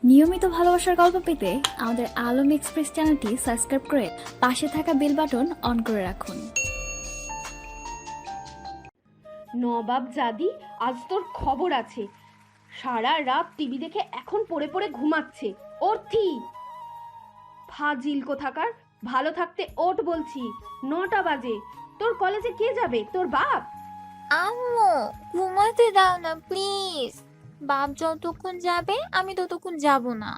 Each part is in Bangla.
নিয়মিত ভালোবাসার গল্প পেতে আমাদের আলম এক্সপ্রেস চ্যানেলটি সাবস্ক্রাইব করে পাশে থাকা বেল বাটন অন করে রাখুন। নবাব জাদি, আজ তোর খবর আছে। সারা রাত টিভি দেখে এখন পড়ে পড়ে ঘুমাচ্ছে। অর্থি ফাজিল কোথাকার, ভালো থাকতে ওঠ বলছি। 9টা বাজে। তোর কলেজে কে যাবে? তোর বাপ? আম্মু, ঘুমাতে দাও না প্লিজ। বাপ যতক্ষণ যাবে আমি ততক্ষণ যাব না।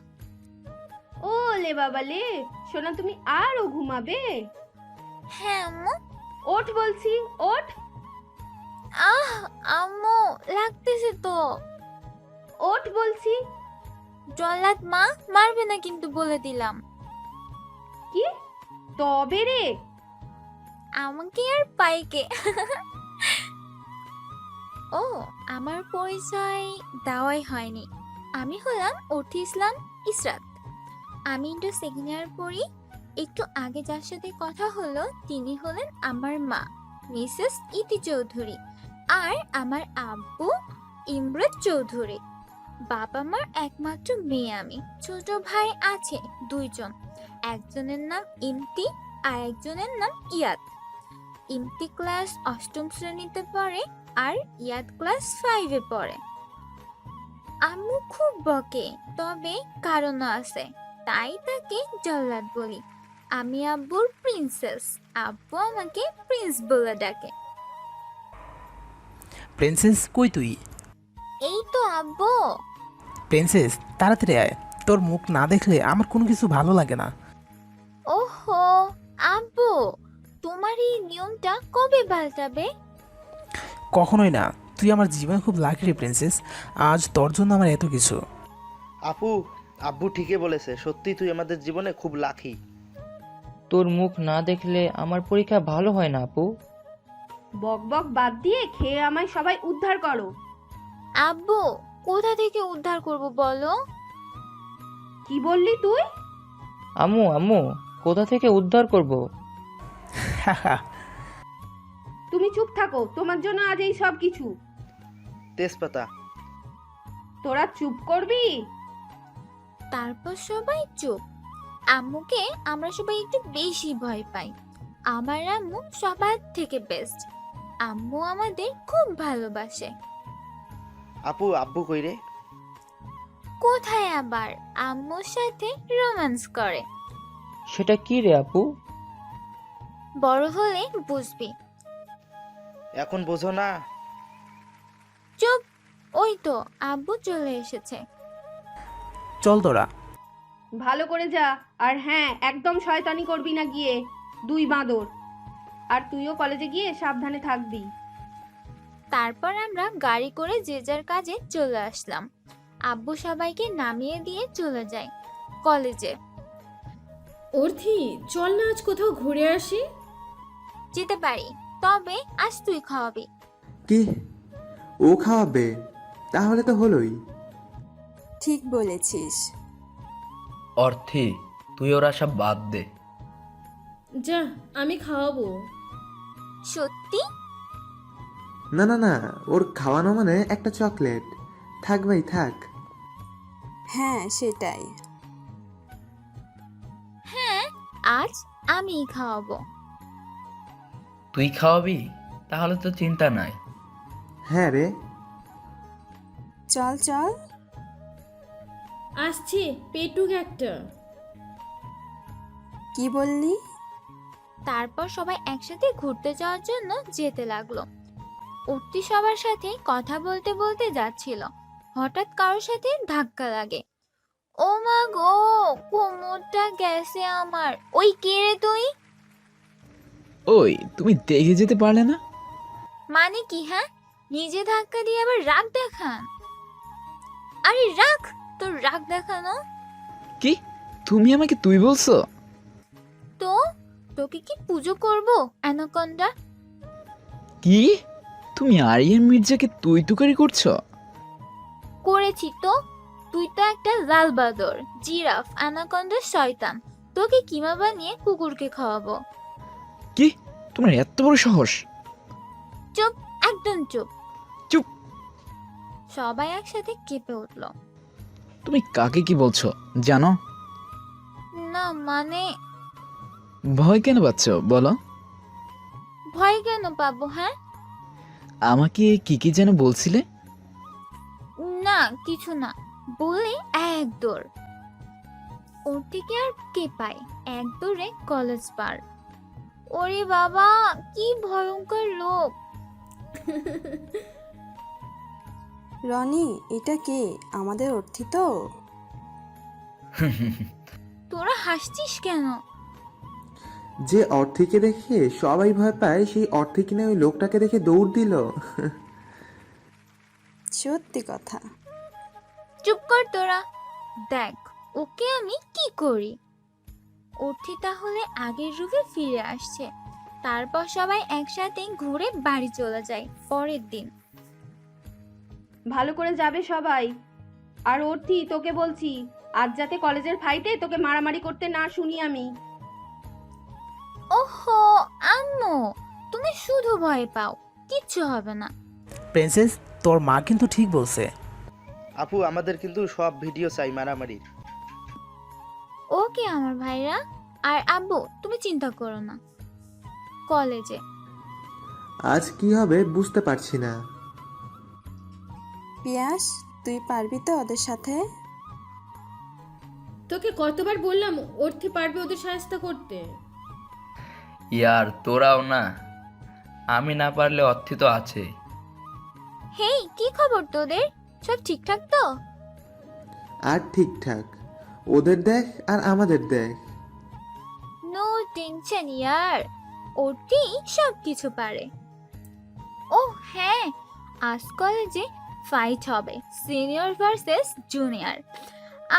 ও লে বাবা লে, সোনা তুমি আরো ঘুমাবে? হ্যাঁ আম্মু। ওঠ বলছি, ওঠ। আহ আম্মু, লাগতেছে তো। ওঠ বলছি। জল্লাদ মা মারবে না কিন্তু বলে দিলাম। কি তবে রে? আমাকে আর পাইকে। ও, আমার পরিচয় দেওয়াই হয়নি। আমি হলাম অর্থি ইসলাম ইসরাত। আমি ইন্টার সেকেন্ড ইয়ার পড়ি। একটু আগে যার সাথে কথা হলো তিনি হলেন আমার মা, মিসেস ইতি চৌধুরী, আর আমার আব্বু ইমরাত চৌধুরী। বাবা মার একমাত্র মেয়ে আমি। ছোট ভাই আছে 2জন। একজনের নাম ইমতি আর একজনের নাম ইয়াদ। ইমতি ক্লাস 8ম শ্রেণীতে পড়ে আর ইয়াদ ক্লাস 5-এ পড়ে। আম্মু খুব বকে, তবে কারণও আছে, তাই তাকে জল্লাদ বলি। আমি আব্বুর প্রিন্সেস, আব্বু আমাকে প্রিন্স বলে ডাকে। প্রিন্সেস কই তুই? এই তো আব্বু। প্রিন্সেস তাড়াতাড়ি আয়, তোর মুখ না দেখলে আমার কোনো কিছু ভালো লাগে না। ওহো আব্বু, তোমার এই নিয়মটা কবে পাল্টাবে? কখনোই না, তুই আমার জীবনে খুব লাকি রে প্রিন্সেস। আজ তোর জন্য আমার এত কিছু। আপু, আব্বু ঠিকই বলেছে, সত্যি তুই আমাদের জীবনে খুব লাকি। তোর মুখ না দেখলে আমার পরীক্ষা ভালো হয় না আপু। বক বক বাদ দিয়ে খেয়ে আমায় সবাই উদ্ধার করো। আব্বু, কোথা থেকে উদ্ধার করব বলো? কি বললি তুই? আম্মু আম্মু, কোথা থেকে উদ্ধার করব? তুমি চুপ থাকো, তোমার জন্য আজ এই সব কিছু। তেজপাতা। তোরা চুপ করবি? তারপর সবাই চুপ। আম্মুকে আমরা সবাই একটু বেশি ভয় পাই। আমার আম্মু সবার থেকে বেস্ট। আম্মু আমাদের খুব ভালোবাসে। আপু, আব্বু কই রে? কোথায় আবার, আম্মুর সাথে রোম্যান্স করে। সেটা কি রে আপু? বড় হলে বুঝবি। এখন বোঝো না? চুপ, ওই তো আব্বু চলে এসেছে। চল তোরা। ভালো করে যা। আর হ্যাঁ, একদম শয়তানি করবি না গিয়ে। 2 বাঁদর। আর তুইও কলেজে গিয়ে সাবধানে থাকবি। তারপর আমরা গাড়ি করে যে যার কাজে চলে আসলাম। আব্বু সবাইকে নামিয়ে দিয়ে চলে যায় কলেজে। অর্থি, চল না আজ কোথাও ঘুরে আসি। যেতে পারি, তবে আজ তুই খাওয়াবি। কি? ও খাওয়াবে? তাহলে তো হলোই। ঠিক বলেছিস। অর্থি, তুই ওরা সব বাদ দে। যা, আমি খাওয়াবো। সত্যি? না না না, ওর খাওয়ানো মানে একটা চকলেট। থাক ভাই থাক। হ্যাঁ সেটাই। হ্যাঁ, আজ আমিই খাওয়াবো। তুই খাওয়াবি? তাহলে তো চিন্তা নাই। হ্যাঁ রে। চল চল। আসছি, পেটুক একটা। কি বললি? তারপর সবাই একসাথে ঘুরতে যাওয়ার জন্য যেতে লাগলো। উঠতি সবার সাথে কথা বলতে বলতে যাচ্ছিল। হঠাৎ কারোর সাথে ধাক্কা লাগে। ও মা গো, কোমরটা গেছে আমার। ওই কে রে তুই? ওই, তুমি দেখে যেতে পারলে না? মানে কি? হ্যাঁ, নিজে ধাক্কা দিয়ে আবার রাগ দেখান। আরে রাখ, তোর রাগ দেখানো। কি? তুমি আমাকে তুই বলছো? তো তোকে কি পুজো করব অ্যানাকন্ডা? কি? তুমি আরিয়ান মির্জাকে তুই তুকারি করছো? করেছি তো। তুই তো একটা লাল বাদর, জিরাফ, অ্যানাকন্ডার শয়তান। তোকে কিমা বানিয়ে কুকুরকে খাওয়াবো। কি? তোমার এত বড় সাহস? চুপ, একদম চুপ। চুপ। সবাই একসাথে কেঁপে উঠল। তুমি কাকে কি বলছো জানো? না মানে ভয় কেন পাচ্ছ বলো? ভয় কেন পাবো? হ্যাঁ, আমাকে কি কি যেন বলছিলে? না কিছু না, বলে এক দৌড়। ওর থেকে আর কে পায়, এক দৌড়ে কলেজ পার। ওরে বাবা, কি ভয়ঙ্কর লোক! রনি, এটা কে? আমাদের অর্থি তো? তোরা হাসছিস কেন? যে অর্থিকে দেখে সবাই ভয় পায়, সেই অর্থি কিনা ওই লোকটাকে দেখে দৌড় দিল। সত্যি কথা। চুপ কর তোরা, দেখ ওকে আমি কি করি। অর্থি তাহলে আগের রূপে ফিরে আসছে। তারপর সবাই একসাথে ঘুরে বাড়ি চলে যায় পরের দিন। ভালো করে যাবে সবাই। আর অর্থি, তোকে বলছি, আজ যাতে কলেজের ফাইটে তোকে মারামারি করতে না শুনি আমি। ওহো আম্মু, তুমি শুধু ভয় পাও, কিচ্ছু হবে না। প্রিন্সেস, তোর মা কিন্তু ঠিক বলছে। আপু, আমাদের কিন্তু সব ভিডিও চাই মারামারির। ওকে আমার ভাইরা। আর আব্বু, তুমি চিন্তা করো না। কলেজে আজ কি হবে বুঝতে পারছি না। পিয়াস, তুই পারবি তো ওদের সাথে? তোকে কতবার বললাম অর্থে পারবে ওদের সাহায্য করতে। ইয়ার তোরাও না, আমি না পারলে অর্থি তো আছে। হেই, কি খবর তোদের? সব ঠিকঠাক তো? আর ঠিকঠাক। ওদের দেখ আর আমাদের দেখ। নো টেনশন ইয়ার, ওটি সব কিছু পারে। ও হ্যাঁ, আজ কলেজে ফাইট হবে, সিনিয়র ভার্সেস জুনিয়র।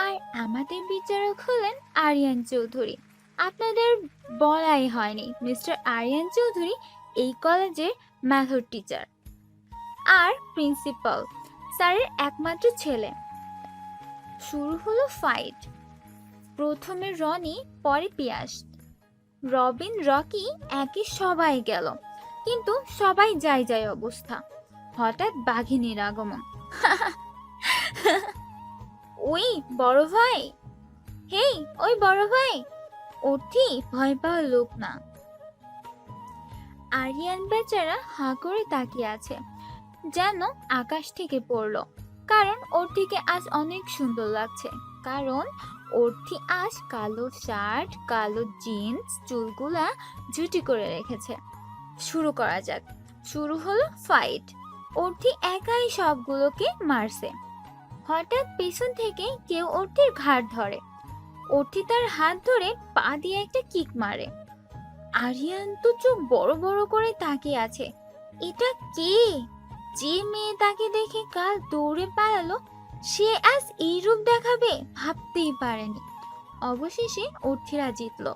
আর আমাদের বিচারক হলেন আরিয়ান চৌধুরী। আপনাদের বলাই হয়নি, মিস্টার আরিয়ান চৌধুরী এই কলেজের ম্যাথড টিচার আর প্রিন্সিপাল স্যারের একমাত্র ছেলে। শুরু হলো ফাইট। প্রথমে রনি, পরে পিয়াস, রবিন, রকি, একে সবাই গেল, কিন্তু সবাই যাই যাই অবস্থা। হঠাৎ বাঘিনীর আগমন। ওই বড় ভাই, হেই ওই বড় ভাই। অর্থি ভয় পাওয়ার লোক না। আরিয়ান বেচারা হাঁ করে তাকিয়ে আছে, যেন আকাশ থেকে পড়লো। কারণ অর্থিকে আজ অনেক সুন্দর লাগছে। কারণ অর্থি আজ কালো শার্ট, কালো জিন্স, চুলগুলা জুটি করে রেখেছে। শুরু করা যাক। শুরু হলো ফাইট। অর্থি একাই সবগুলোকে মারছে। হঠাৎ পেছন থেকে কেউ অর্থির ঘাড় ধরে। অর্থি তার হাত ধরে পা দিয়ে একটা কিক মারে। আরিয়ান তো চোখ বড় বড় করে তাকিয়ে আছে। এটা কে? যে মেয়ে তাকে দেখে কাল দৌড়ে পালালো, সে আজ এই রূপ দেখাবে ভাবতেই পারেনি। অবশেষে অর্থিরা জিতল।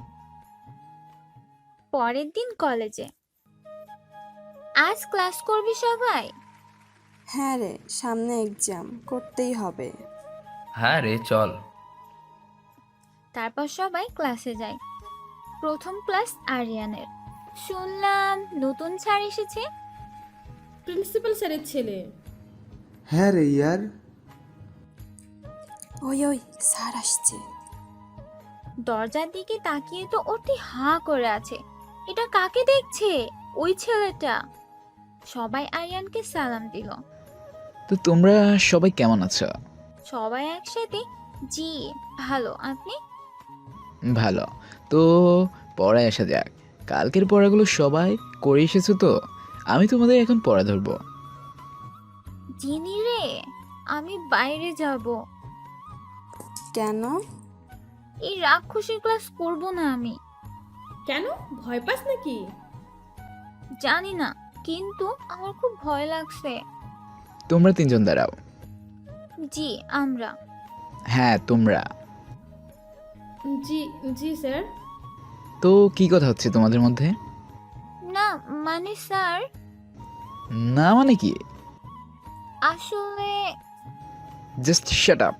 পরের দিন কলেজে। আজ ক্লাস করবি সবাই? হ্যাঁ রে, সামনে এক্সাম, করতেই হবে। হ্যাঁ রে, চল। তারপর সবাই ক্লাসে যায়। প্রথম ক্লাস আরিয়ানের। শুনলাম নতুন স্যার এসেছে। প্রিন্সিপাল স্যারের ছেলে। হ্যাঁ রে ইয়ার। ওই ওই স্যার আসছে। দরজার দিকে তাকিয়ে তো অতি হাঁ করে আছে। এটা কাকে দেখছে? ওই ছেলেটা। সবাই আরিয়ানকে সালাম দিল। তো তোমরা সবাই কেমন আছো? সবাই একসাথে জি ভালো, আপনি? ভালো। তো পড়ায় আসা যাক। কালকের পড়াগুলো সবাই করে এসেছো তো? আমি তোমাদের এখন পড়া ধরবো। জিনি রে, আমি বাইরে যাব। কেন? এই রাক্ষসীর ক্লাস করব না আমি। কেন, ভয় পাস নাকি? জানি না, কিন্তু আমার খুব ভয় লাগছে। তোমরা তিনজন দাঁড়াও। জি আমরা। হ্যাঁ তোমরা। জি জি স্যার। তো কি কথা হচ্ছে তোমাদের মধ্যে? না মানে স্যার, না মানে কি? আসলে জাস্ট শাট আপ।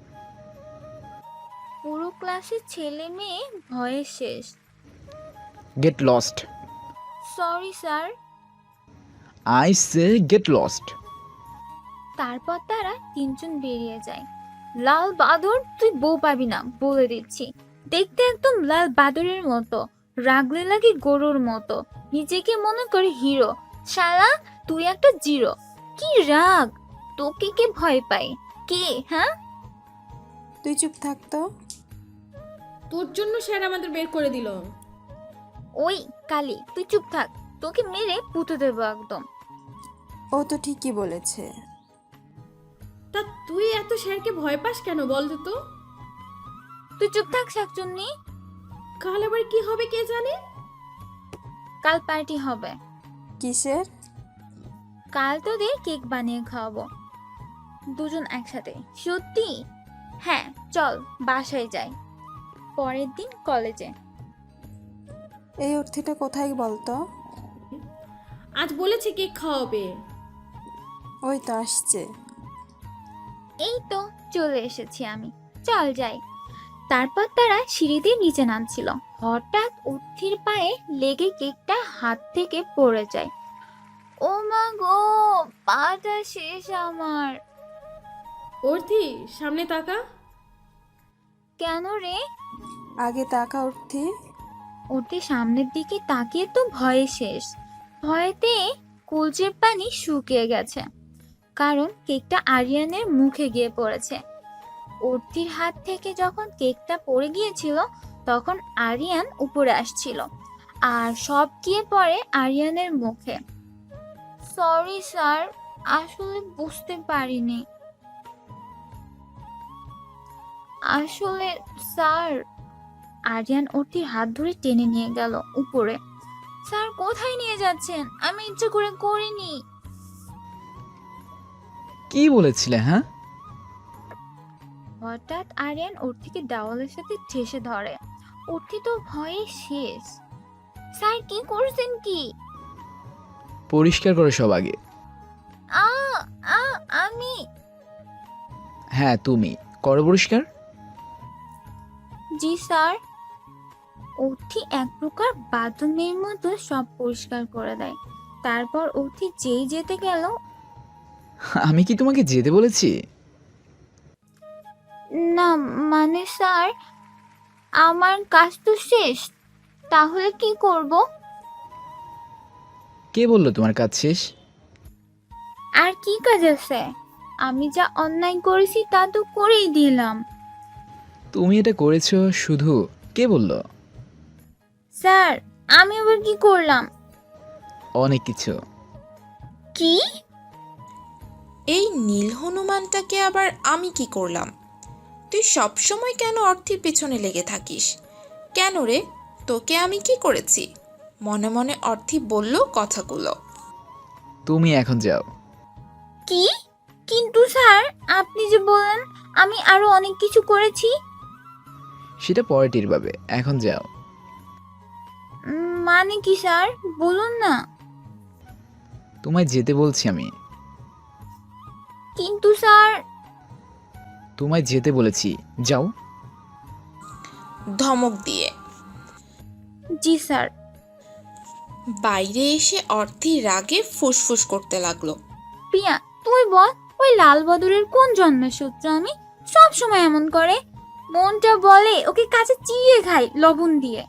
পুরো ক্লাসের ছেলে মেয়ে ভয়ে শেষ। Get lost. Sorry sir. I say get lost. তারপর তারা তিনজন বেরিয়ে যায়। লাল বাদর তুই বউ পাবি না বলে দিচ্ছি। দেখতে একদম লাল বাদরের মতো, রাগলে লাগে গরুর মতো, নিজেকে মনে করে হিরো। শালা তুই একটা জিরো। কি রাগ, তোকে কে ভয় পায়? কে? হ্যাঁ, তুই চুপ থাকতো। তোর জন্য স্যার আমাদের বের করে দিল। ওই কালি তুই চুপ থাক, তোকে মেরে পুঁতে দেবো একদম। ও তো ঠিকই বলেছে। তা তুই এত স্যারকে ভয় পাস কেন বল তো? তুই চুপ থাক শাকচুন্নি। কাল আবার কি হবে কে জানে? কাল পার্টি হবে। কিসের? কাল তোদের কেক বানিয়ে খাওয়াবো, দুজন একসাথে। সত্যি? হ্যাঁ চল বাসায় যাই, পরের দিন কলেজে। এই অর্থিটা কোথায় বলতো? আজ বলেছে কেক খাওয়াবে। ওই তো আসছে। এই তো চলে এসেছি আমি, চল যাই। তারপর তারা সিঁড়ি দিয়ে নিচে নামছিল, হঠাৎ উর্থির পায়ে লেগে কেকটা হাত থেকে পড়ে যায়। ও মা গো, পাটা শেষ আমার। অর্থি সামনে তাকা। কেন রে? আগে তাকা অর্থি। উর্থি সামনের দিকে তাকিয়ে তো ভয়ে শেষ। ভয়েতে কলজের পানি শুকিয়ে গেছে, কারণ কেকটা আরিয়ানের মুখে গিয়ে পড়েছে। উর্থির হাত থেকে যখন কেকটা পড়ে গিয়েছিল তখন আরিয়ান উপরে আসছিল, আর সব গিয়ে পড়ে আরিয়ানের মুখে। সরি স্যার, আসলে বুঝতে পারিনি। আসলে স্যার। আরিয়ান উর্থির হাত ধরে টেনে নিয়ে গেল উপরে। স্যার কোথায় নিয়ে যাচ্ছেন? আমি ইচ্ছে করে করিনি। কি বলেছিলে? হ্যাঁ, হঠাৎ আরিয়ান উর্থিকে দেওয়ালের সাথে ঠেসে ধরে। উর্থি তো ভয়ে শেষ। স্যার কি করছেন কি? পরিষ্কার করে সব আগে। আ আ আমি। হ্যাঁ তুমি করো পরিষ্কার। জি স্যার। উর্থি এক প্রকার বাথরুমের মতো সব পরিষ্কার করে দেয়। তারপর উর্থি যেই যেতে গেল। আমি কি তোমাকে যেতে বলেছি? না মানে স্যার, আমার কাজ তো শেষ, তাহলে কি করব? কে বললো তোমার কাজ শেষ? আর কি কাজ আছে? আমি যা অন্যায় করেছি তা তো করেই দিলাম। তুমি এটা করেছো শুধু, কে বললো? স্যার আমি আবার কি করলাম? অনেক কিছু। কি? এই নীল হনুমানটাকে আবার আমি কি করলাম? তুই সবসময় কেন অর্থের পেছনে লেগে থাকিস? কেন রে, তোকে আমি কি করেছি? মনে মনে অর্থি বলল কথাগুলো। তুমি এখন যাও। কি? কিন্তু স্যার আপনি যে বললেন আমি আরো অনেক কিছু করেছি। সেটা পরে টের পাবে, এখন যাও। মানে কি স্যার, বলুন না। তোমায় যেতে বলছি আমি। কিন্তু স্যার। তোমায় যেতে বলেছি, যাও। ধমক দিয়ে। জি স্যার। বাইরে এসে অর্থি রাগে ফুসফুস করতে লাগলো। প্রিয়া তুই বল, ওই লাল বদরের কোন জন্মের সূত্র আমি? সব সময় এমন করে, মনটা বলে ওকে কাছে চিড়িয়ে খাই লবণ দিয়ে।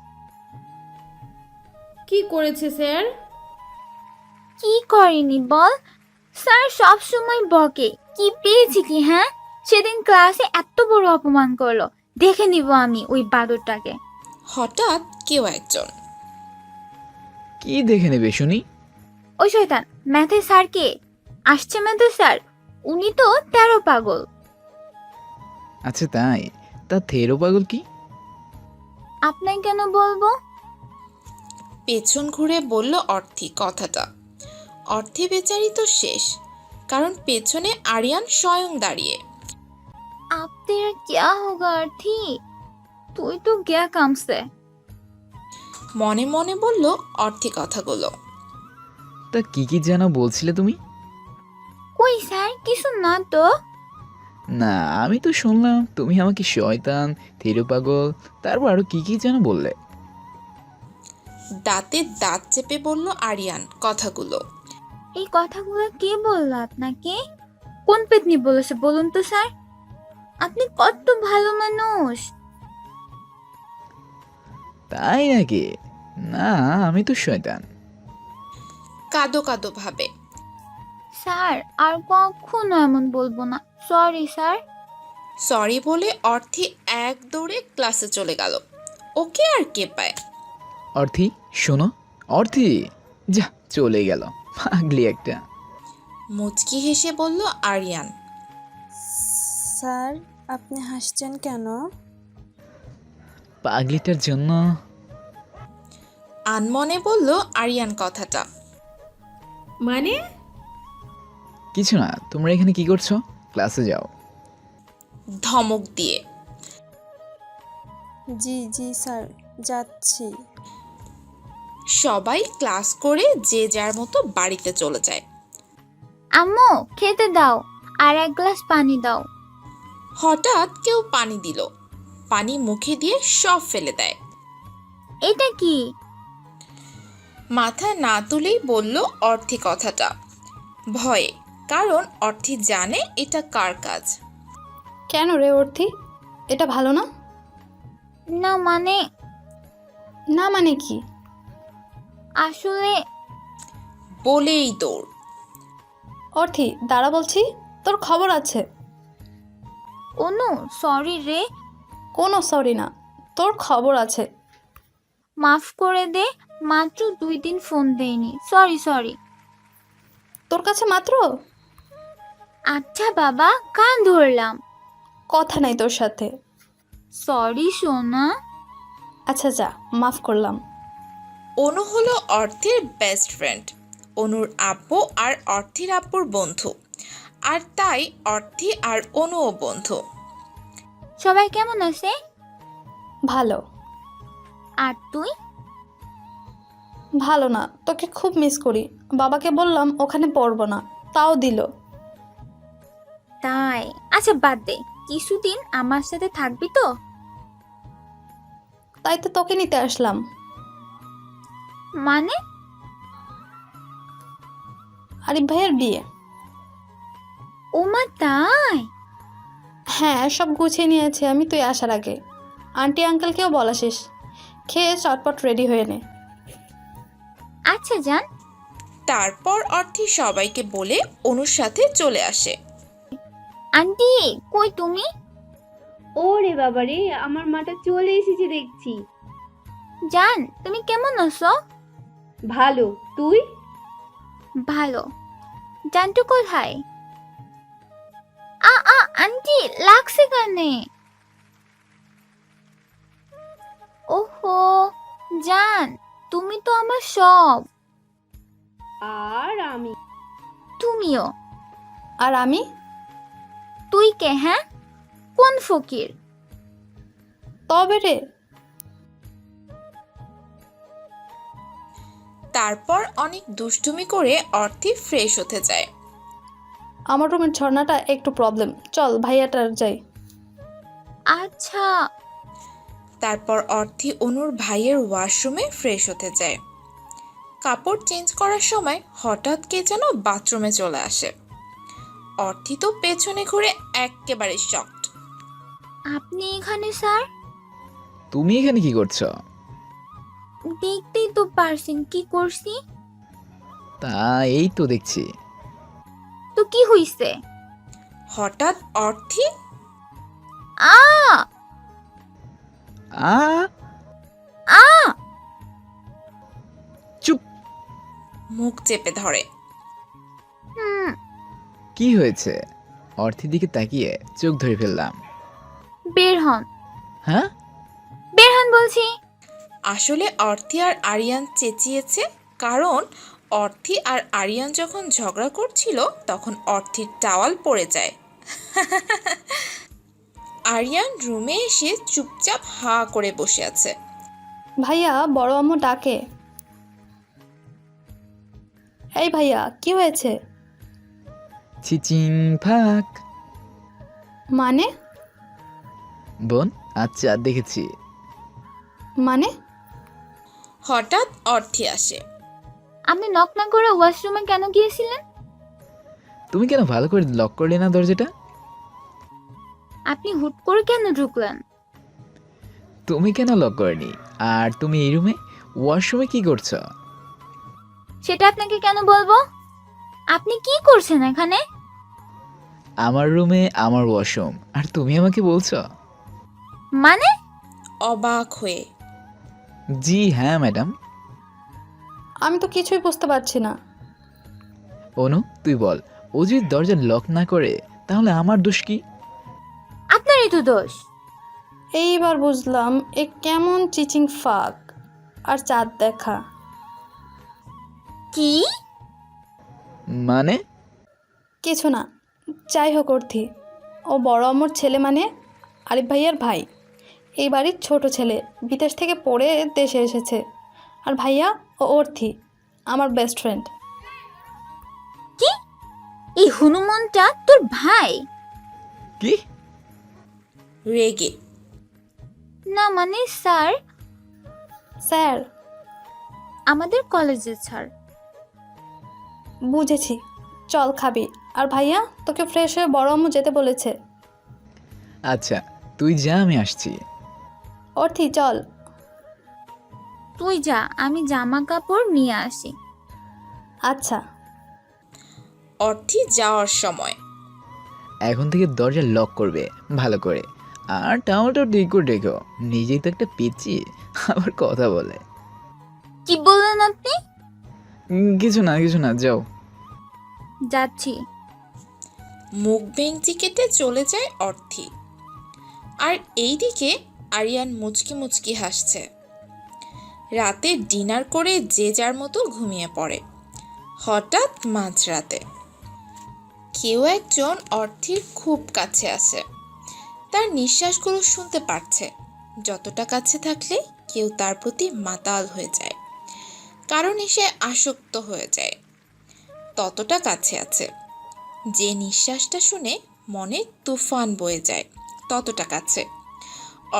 কি করেছে স্যার? কি করেনি বল? স্যার সব সময় বকে। কি পেয়েছি কি? হ্যাঁ, সেদিন ক্লাসে এত বড় অপমান করলো, দেখে নিব আমি ওই বাদরটাকে। হঠাৎ কেউ একজন। কি দেখে নেবে শুনি? ওই শয়তান ম্যাথের স্যার কে আসছে? ম্যাথের স্যার, উনি তো 13 পাগল। আচ্ছা তাই, তা থেরো পাগল কি? আপনাকে কেন বলবো? পেছন ঘুরে বলল অর্থি কথাটা। অর্থি বেচারি তো শেষ, কারণ পেছনে আরিয়ান স্বয়ং দাঁড়িয়ে। अब तेरा क्या होगा अर्थी, তুই তো গিয়া কামছে। মনে মনে বলল অর্থি কথাগুলো। তা কি কি যেন বলছিলে তুমি? কই স্যার কিছু না তো। না আমি তো শুনলাম তুমি আমাকে শয়তান, থেরো পাগল, তারপর আরো কি কি যেন বললে। দাঁতে দাঁত চেপে বলল আরিয়ান কথাগুলো। এই কথাগুলো কে বললো আপনাকে? কোন পেতনি বলেছে বলুন তো স্যার? আপনি কত ভালো মানুষ। তাই নাকি? না, আমি তো শয়তান। কাঁদো কাঁদো ভাবে। স্যার আর কখনো এমন বলবো না, সরি স্যার। সরি বলে অর্থি এক দৌড়ে ক্লাসে চলে গেল। ওকে আর কে পায়। অর্থি, শোনো। অর্থি, যা চলে গেল, পাগলি একটা। মুচকি হেসে বলল আরিয়ান। স্যার, আপনি হাসছেন কেন? পাগলিটার জন্য। আনমনে বলল আরিয়ান কথাটা। মানে? কিছু না, তোমরা এখানে কি করছো? ক্লাসে যাও। ধমক দিয়ে। জি জি স্যার, যাচ্ছি। সবাই ক্লাস করে যে যার মতো বাড়িতে চলে যায়। আম্মু খেতে দাও, আর এক গ্লাস পানি দাও। হঠাৎ কেউ পানি দিল। পানি মুখে দিয়ে সব ফেলে দেয়। এটা কি? মাথা না তুলেই বলল অর্থি কথাটা, ভয়ে। কারণ অর্থি জানে এটা কার কাজ। কেন রে অর্থি, এটা ভালো না? না মানে, না মানে কি? আসলে বলেই দৌড়। অর্থি দাঁড়া বলছি, তোর খবর আছে। অনু সরি রে, কোনো সরি না, তোর খবর আছে। মাফ করে দে, মাত্র 2 দিন ফোন দেয়নি, সরি সরি। তোর কাছে মাত্র? আচ্ছা বাবা, কান ধরলাম। কথা নাই তোর সাথে। সরি সোনা। আচ্ছা যা, মাফ করলাম। অনু হলো অর্থির বেস্ট ফ্রেন্ড। অনুর আব্বু আর অর্থির আব্বুর বন্ধু। আর তাই অর্থি আর অনুও বন্ধু। সবাই কেমন আছে? ভালো। আর তুই? ভালো না, তোকে খুব মিস করি। বাবাকে বললাম ওখানে পড়বো না, তাও দিল। তাই? আচ্ছা বাদ দে, কিছুদিন আমার সাথে থাকবি তো? তাই তো তোকে নিতে আসলাম। মানে? আরিফ ভাইয়ের বিয়ে। ওমা তাই? হ্যাঁ, সব গুছিয়ে নিয়েছে আমি তুই আসার আগে। আন্টি আঙ্কেলকেও বলা শেষ। খেয়ে চটপট রেডি হয়ে নে। আচ্ছা যান। তারপর অর্থি সবাইকে বলে অনুর সাথে চলে আসে। আন্টি কই তুমি? ওরে বাবা রে, আমার মাটা চলে এসেছে দেখছি। জান তুমি কেমন আছো? ভালো, তুই? ভালো। জানটু কোথায়? আন্টি লাগছে কানে। ওহো জান, তুমি তো আমার সব। আর আমি? তুমিও। আর আমি? তুই কে হ্যাঁ? কোন ফকির? তবে রে। তারপর অনেক দুষ্টুমি করে অর্থি ফ্রেশ হতে যায়। আমার রুমের ঝর্ণাটা একটু প্রবলেম, চল ভাইয়াটার যাই। আচ্ছা। তারপর অর্থি অনুর ভাইয়ের ওয়াশরুমে ফ্রেশ হতে যায়। কাপড় চেঞ্জ করার সময় হঠাৎ কে যেন বাথরুমে চলে আসে। অর্থি তো পেছনে ঘুরে একেবারে শকড। আপনি এখানে স্যার? তুমি এখানে কি করছো? দেখতেই তো পারছেন কি করছি। তা এই তো দেখছি। তো কি হইছে? হঠাৎ অর্থি আ আ আ চুপ। মুখ চেপে ধরে। কি হয়েছে? অর্থের দিকে তাকিয়ে চোখ ধরে ফেললাম। বের হন। হ্যাঁ? বের হন বলছি। আসলে অর্থি আর আরিয়ান চেঁচিয়েছে, কারণ অর্থি আর আরিয়ান যখন ঝগড়া করছিল তখন অর্থির টাওয়াল পড়ে যায়। আরিয়ান রুমে এসে চুপচাপ হা করে বসে আছে। ভাইয়া বড় আম্মু ডাকে। এই ভাইয়া কি হয়েছে? চিচিং ফাক। মানে? বোন আচ্ছা দেখেছি। মানে? হঠাৎ অর্থি আসে। আপনি নক না করে ওয়াশরুমে কেন গিয়েছিলেন? তুমি কেন ভালো করে লক করলে না দরজাটা? আপনি হুট করে কেন ঢুকলেন? তুমি কেন লক করেনি? আর তুমি এই রুমে ওয়াশরুমে কি করছো? সেটা আপনাকে কেন বলবো? আপনি কি করছেন এখানে? আমার রুমে আমার ওয়াশরুম, আর তুমি আমাকে বলছো? মানে? অবাক হয়ে। জি হ্যাঁ ম্যাডাম। আমি তো কিছুই বুঝতে পারছি না। অনু তুই বল, ও যদি দরজা লক না করে তাহলে আমার দোষ কি? আপনারই তো দোষ। এইবার বুঝলাম এ কেমন চিচিং ফাঁক আর চাঁদ দেখা। কি? মানে? কিছু না, যাই হোক অর্থি, ও বড় আম্মুর ছেলে মানে আরিফ ভাইয়ার ভাই। এই বাড়ির ছোট ছেলে, বিদেশ থেকে পড়ে দেশে এসেছে। আর ভাইয়া ও অর্থি আমার বেস্ট ফ্রেন্ড। কি? এই হনুমানটা তোর ভাই? কি? রেগে। না মানে স্যার, স্যার? আমাদের কলেজের স্যার। বুঝেছি, চল খাবি। আর ভাইয়া তোকে ফ্রেশ হয়ে বড় আম্মু যেতে বলেছে। আচ্ছা তুই যা, আমি আসছি। অর্থি চল। তুই যা, আমি জামা কাপড় নিয়ে আসি। আচ্ছা। অর্থি যাওয়ার সময়। এখন থেকে দরজা লক করবে ভালো করে, আর টাওয়ালটা ঠিক করে রেখো। নিজেই তো একটা পিচ্ছি, আবার কথা বলে। কি বললেন আপনি? কিছু না কিছু না, যাও। যাচ্ছি। মুখ ভেঙচি কেটে চলে যায় অর্থি। আর এইদিকে আরিয়ান মুচকি মুচকি হাসছে। রাতে ডিনার করে যে যার মতো ঘুমিয়ে পড়ে। হঠাৎ মাঝরাতে কেউ একজন অর্থির খুব কাছে আসে। তার নিঃশ্বাসগুলো শুনতে পারছে। যতটা কাছে থাকলে কেউ তার প্রতি মাতাল হয়ে যায়, কারণ সে আসক্ত হয়ে যায়। ততটা কাছে আছে যে নিঃশ্বাসটা শুনে মনে তুফান বয়ে যায়, ততটা কাছে।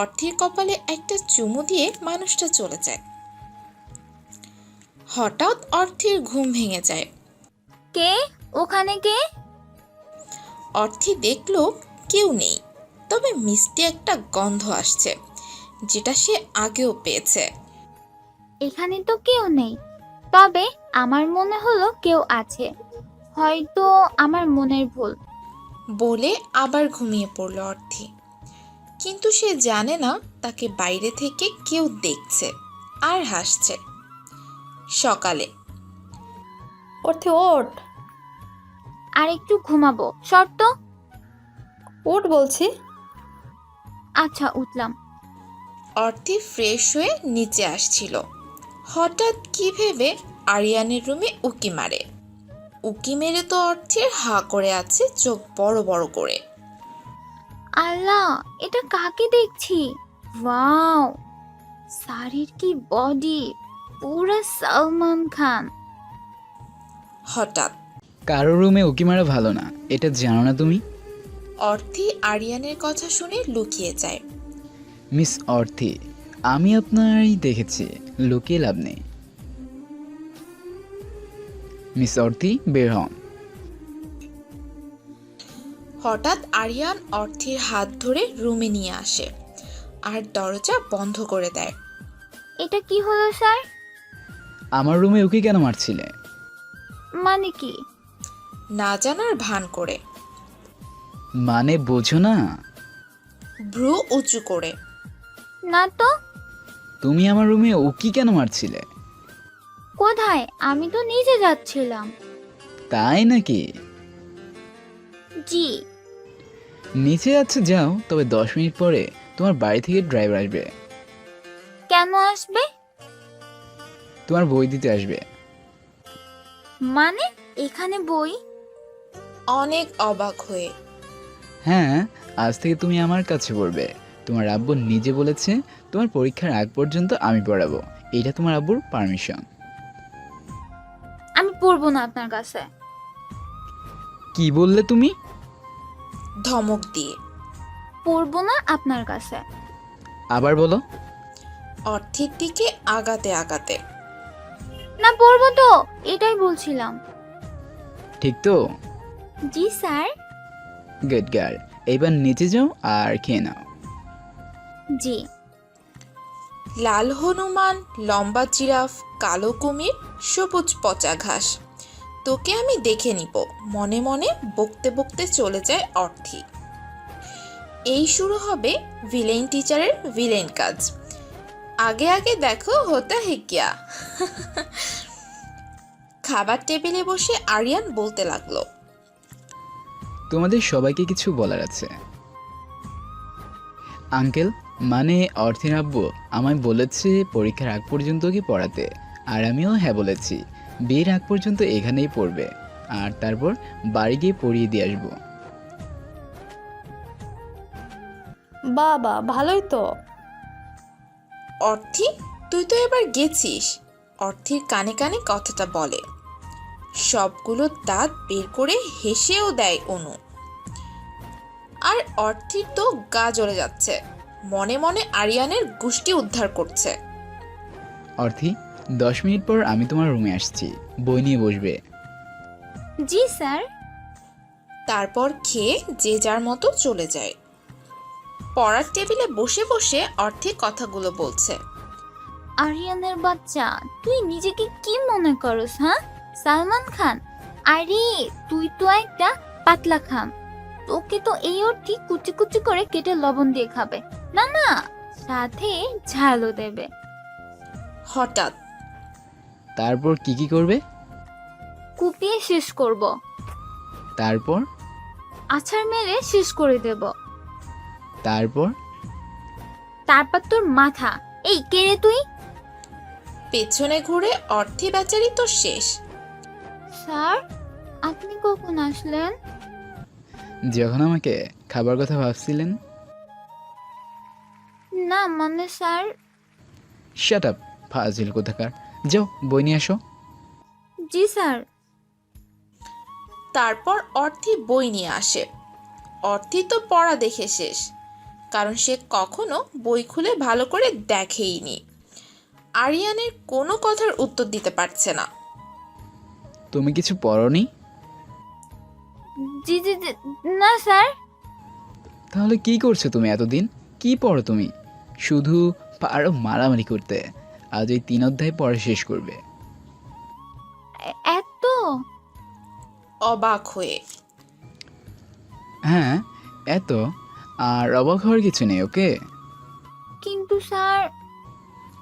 অর্থির কপালে একটা চুমু দিয়ে মানুষটা চলে যায়। হঠাৎ অর্থির ঘুম ভেঙে যায়। কে ওখানে? কে? অর্থি দেখলো কেউ নেই, তবে মিষ্টি একটা গন্ধ আসছে, যেটা সে আগেও পেয়েছে। এখানে তো কেউ নেই, তবে আমার মনে হলো কেউ আছে। হয়তো আমার মনের ভুল। বলে আবার ঘুমিয়ে পড়ল অর্থি। কিন্তু সে জানে না তাকে বাইরে থেকে কেউ দেখছে আর হাসছে। সকালে অর্থি ওঠ। আর একটু ঘুমাবো, শর্ত। ওঠ বলছি। আচ্ছা উঠলাম। অর্থি ফ্রেশ হয়ে নিচে আসছিল। হঠাৎ কি ভেবে আরিয়ানের রুমে উকি মারে। উকি মেরে তো অর্থের হা করে আছে, চোখ বড় বড় করে। আল্লাহ, এটা কাকে দেখছি? ওয়াও, সারির কি বডি, পুরা সালমান খান। হঠাৎ কারো রুমে উকি মারা ভালো না, এটা জানো না তুমি? অর্থি আরিয়ানের কথা শুনে লুকিয়ে যায়। মিস অর্থি, আমি আপনারই দেখেছি, লুকিয়ে লাভ নেই। মিস অর্থি বের হন। হঠাৎ আরিয়ান অর্থির হাত ধরে রুমে নিয়ে আসে আর দরজা বন্ধ করে দেয়। এটা কি হলো স্যার? আমার রুমে উকি কেন মারছিলে? মানে কি? না জানার ভান করে। মানে বোঝো না? ভ্রু উঁচু করে। না তো। তুমি আমার রুমে উকি কেন মারছিলে? কোথায়? আমি তো নিচে যাচ্ছিলাম। তাই নাকি? জি। নিচে যাচ্ছে যাও, তবে 10 মিনিট পরে তোমার বাড়ি থেকে ড্রাইভার আসবে। কেন আসবে? তোমার বই দিতে আসবে। মানে এখানে বই? অনেক অবাক হয়ে। হ্যাঁ, আজ থেকে তুমি আমার কাছে পড়বে। তোমার আব্বু নিজে বলেছে তোমার পরীক্ষার আগ পর্যন্ত আমি পড়াবো। এটা তোমার আব্বুর পারমিশন। আমি পড়বো না আপনার কাছে। কি বললে তুমি? ধমক দিয়ে। পড়বো না আপনার কাছে। আবার বলো। অর্থের দিকে আগাতে আগাতে। না পড়বো তো, এটাই বলছিলাম। ঠিক তো? জি স্যার। Good girl. এইবার নিচে যাও আর খেয়ে নাও। জি। লাল হনুমান, লম্বা জিরাফ, কালো কুমির, সবুজ পচা ঘাস। তোকে আমি দেখে নিব, মনে মনে বকতে বকতে চলে যায় অর্থি। এই শুরু হবে ভিলেন টিচারের ভিলেন কাজ। আগে আগে দেখো হতা হে কিয়া। খাবার টেবিলে বসে আরিয়ান বলতে লাগলো, তোমাদের সবাইকে কিছু বলার আছে। আঙ্কেল মানে অর্থিন আব্বু আমায় বলেছে পরীক্ষার আগ পর্যন্ত কি পড়াতে, আর আমিও হ্যাঁ বলেছি। বিয়ের আগ পর্যন্ত এখানেই পড়বে, আর তারপর বাড়ি গিয়ে পড়িয়ে দিয়ে আসবো। বাবা ভালোই তো। অর্থি তুই তো এবার গেছিস। অর্থির কানে কানে কথাটা বলে। সবগুলো দাঁত বের করে হেসেও দেয় অনু। আর অর্থির তো গা জ্বলে যাচ্ছে, মনে মনে আরিয়ানের গুষ্টি উদ্ধার করছে। অর্থি 10 মিনিট পর আমি তোমার রুমে আসছি, বই নিয়ে বসবে। জি স্যার। তারপর খেয়ে যে যার মতো চলে যায়। পড়ার টেবিলে বসে বসে অর্থি কথাগুলো বলছে। আরিয়ানের বাচ্চা, তুই নিজেকে কি মনে করস? হ্যাঁ, সালমান খান? আরে তুই তো একটা পাতলা খান। তোকে তো এই অর্থি কুচি কুচি করে কেটে লবণ দিয়ে খাবে, না না সাথে ঝালও দেবে। হঠাৎ তারপর কি কি করবে? কুপিয়ে শেষ করব, তারপর? আছাড় মেরে শেষ করে দেব। তারপর? তারপর তোর মাথা। এই কে রে তুই? পেছনে ঘুরে অর্থি বেচারি তো শেষ। স্যার আপনি কখন আসলেন? যখন আমাকে খাবার কথা ভাবছিলেন। না মানে স্যার। শাট আপ ফাজিল কোথাকার। যাও বই নিয়ে আসো। জি স্যার। তারপর অর্থি বই নিয়ে আসে। অর্থি তো পড়া দেখে শেষ, কারণ সে কখনো বই খুলে ভালো করে দেখেইনি। আরিয়ানের কোনো কথার উত্তর দিতে পারছে না। তুমি কিছু পড়োনি? জি জি জি, না স্যার। তাহলে কি করছো তুমি এতদিন? কি পড়ো তুমি? শুধু পারো মারামারি করতে। আজ এই 3 অধ্যায় পড়া শেষ করবে। এত? অবাক হয়ে। হ্যাঁ এত, আর অবাক হওয়ার কিছু নেই। ওকে, কিন্তু স্যার।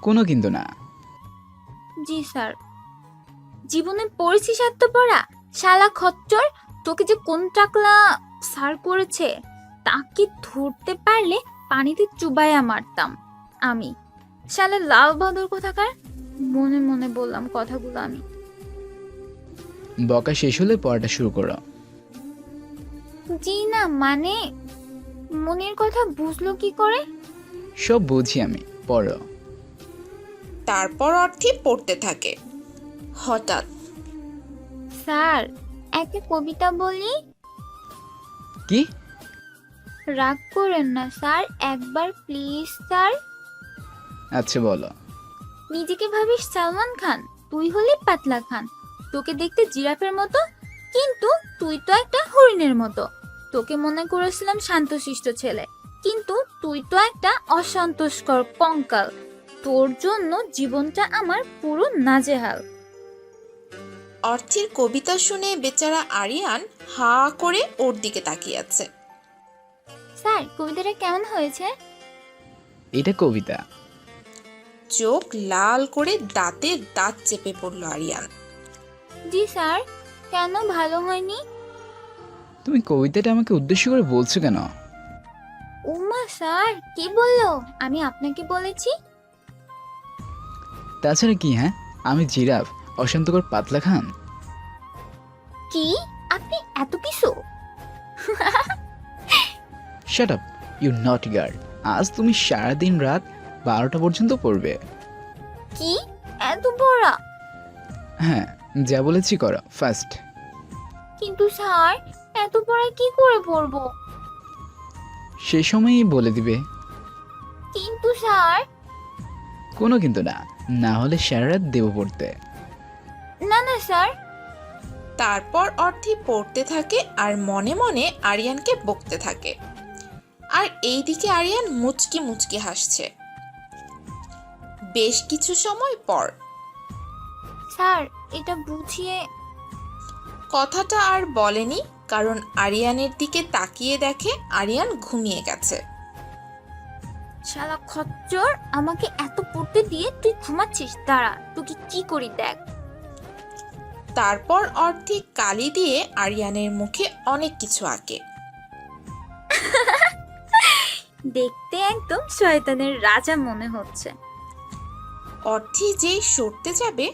কোনো কিন্তু না। জি স্যার। জীবনে পড়েছিস এত পড়া? শালা খচ্চর, তোকে যে কোন টাকলা স্যার করেছে তাকে ধরতে পারলে পানিতে চুবাইয়া মারতাম আমি। শালা লাল বাদর কোথাকার। মনে মনে বললাম কথাগুলো আমি। বকা শেষ হলে পড়াটা শুরু করো। জি না মানে মনের কথা বুঝলো কি করে? সব বুঝি আমি, পড়ো। তারপর অর্থি পড়তে থাকে। হঠাৎ স্যার একটা কবিতা বলি। কি? রাগ করেন না স্যার, একবার প্লিজ স্যার। আচ্ছা বলো। নিজেকে ভাবিস সালমান খান, তুই হলি পাতলা খান। তোকে দেখতে জিরাফের মতো, কিন্তু তুই তো একটা হরিণের মতো। তোকে মনে করেছিলাম শান্তশিষ্ট ছেলে, কিন্তু তুই তো একটা অসন্তোষকর কঙ্কাল। তোর জন্য জীবনটা আমার পুরো নাজেহাল। অর্থির কবিতা শুনে বেচারা আরিয়ান হা করে ওর দিকে তাকিয়ে আছে। স্যার কবিতাটা কেমন হয়েছে? এটা কবিতা? চোখ লাল করে দাঁতে দাঁত চেপে পড়ল আরিয়ান। জি স্যার। কেন ভালো হয়নি? তুমি কবিতাটা আমাকে উদ্দেশ্য করে বলছো কেন? উমা স্যার কি বললো? আমি আপনাকে বলেছি। তাছাড়া কি? হ্যাঁ আমি জিরাফ, অশান্তকর পাতলা খান? কি আপনি এত কিছু? Shut up you not girl. আজ তুমি সারাদিন রাত 12টা পর্যন্ত পড়বে। কি এত পড়া? হ্যাঁ যা বলেছি করো ফার্স্ট। কিন্তু স্যার এত পড়া কি করে পড়বো? সে সময়ই বলে দিবে। কিন্তু স্যার। কোনো কিন্তু না, না হলে সারা রাত দেবো পড়তে। না না স্যার। তারপর অর্থি পড়তে থাকে আর মনে মনে আরিয়ানকে বকতে থাকে। আর এইদিকে আরিয়ান মুচকি মুচকি হাসছে। বেশ কিছু সময় পর স্যার এটা বুঝিয়ে। কথাটা আর বলেনি, কারণ আরিয়ানের দিকে তাকিয়ে দেখে আরিয়ান ঘুমিয়ে গেছে। শালা খচ্চর, আমাকে এত পড়তে দিয়ে তুই ঘুমাচ্ছিস? দাঁড়া, তোকে কি করি দেখ। তারপর অর্থি কালি দিয়ে আরিয়ানের মুখে অনেক কিছু আঁকে। দেখতে একদম শয়তানের রাজা মনে হচ্ছে। অর্থি যেই সরতে যাবে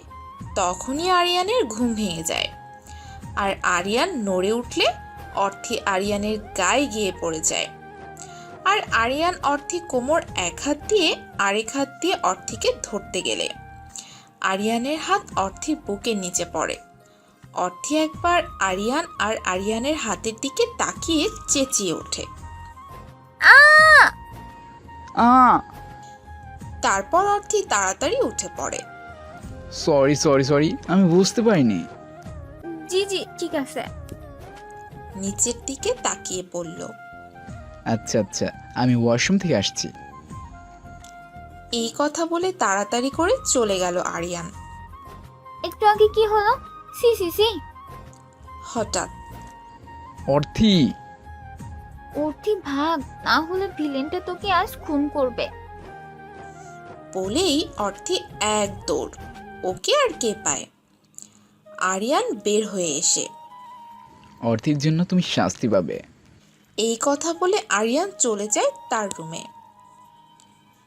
তখনই আরিয়ানের ঘুম ভেঙে যায়। আর আরিয়ান নড়ে উঠলে অর্থি আরিয়ানের গায়ে গিয়ে পড়ে যায়। আর আরিয়ান অর্থি কোমর এক হাত দিয়ে আরেক হাত দিয়ে অর্থিকে ধরতে গেলে আরিয়ানের হাত অর্থির বুকের নিচে পড়ে। অর্থি একবার আরিয়ান আর আরিয়ানের হাতের দিকে তাকিয়ে চেঁচিয়ে ওঠে। তারপর অর্থি তাড়াতাড়ি উঠে পড়ে। সরি সরি সরি, আমি বুঝতে পারিনি। জি জি ঠিক আছে। নিচের দিকে তাকিয়ে বলল, আচ্ছা আচ্ছা, আমি ওয়াশরুম থেকে আসছি। এই কথা বলে তাড়াতাড়ি করে চলে গেল আরিয়ান। একটু আগে কি হলো? সি সি সি। হঠাৎ অর্থি, অর্থি ভাগ, না হলে ভিলেনটা তোকে আজ খুন করবে। বলেই অর্থি এক দৌড়। ওকে আর কে পায়? আরিয়ান বের হয়ে এসে অর্থির জন্য তুমি শাস্তি পাবে। এই কথা বলে আরিয়ান চলে যায় তার রুমে।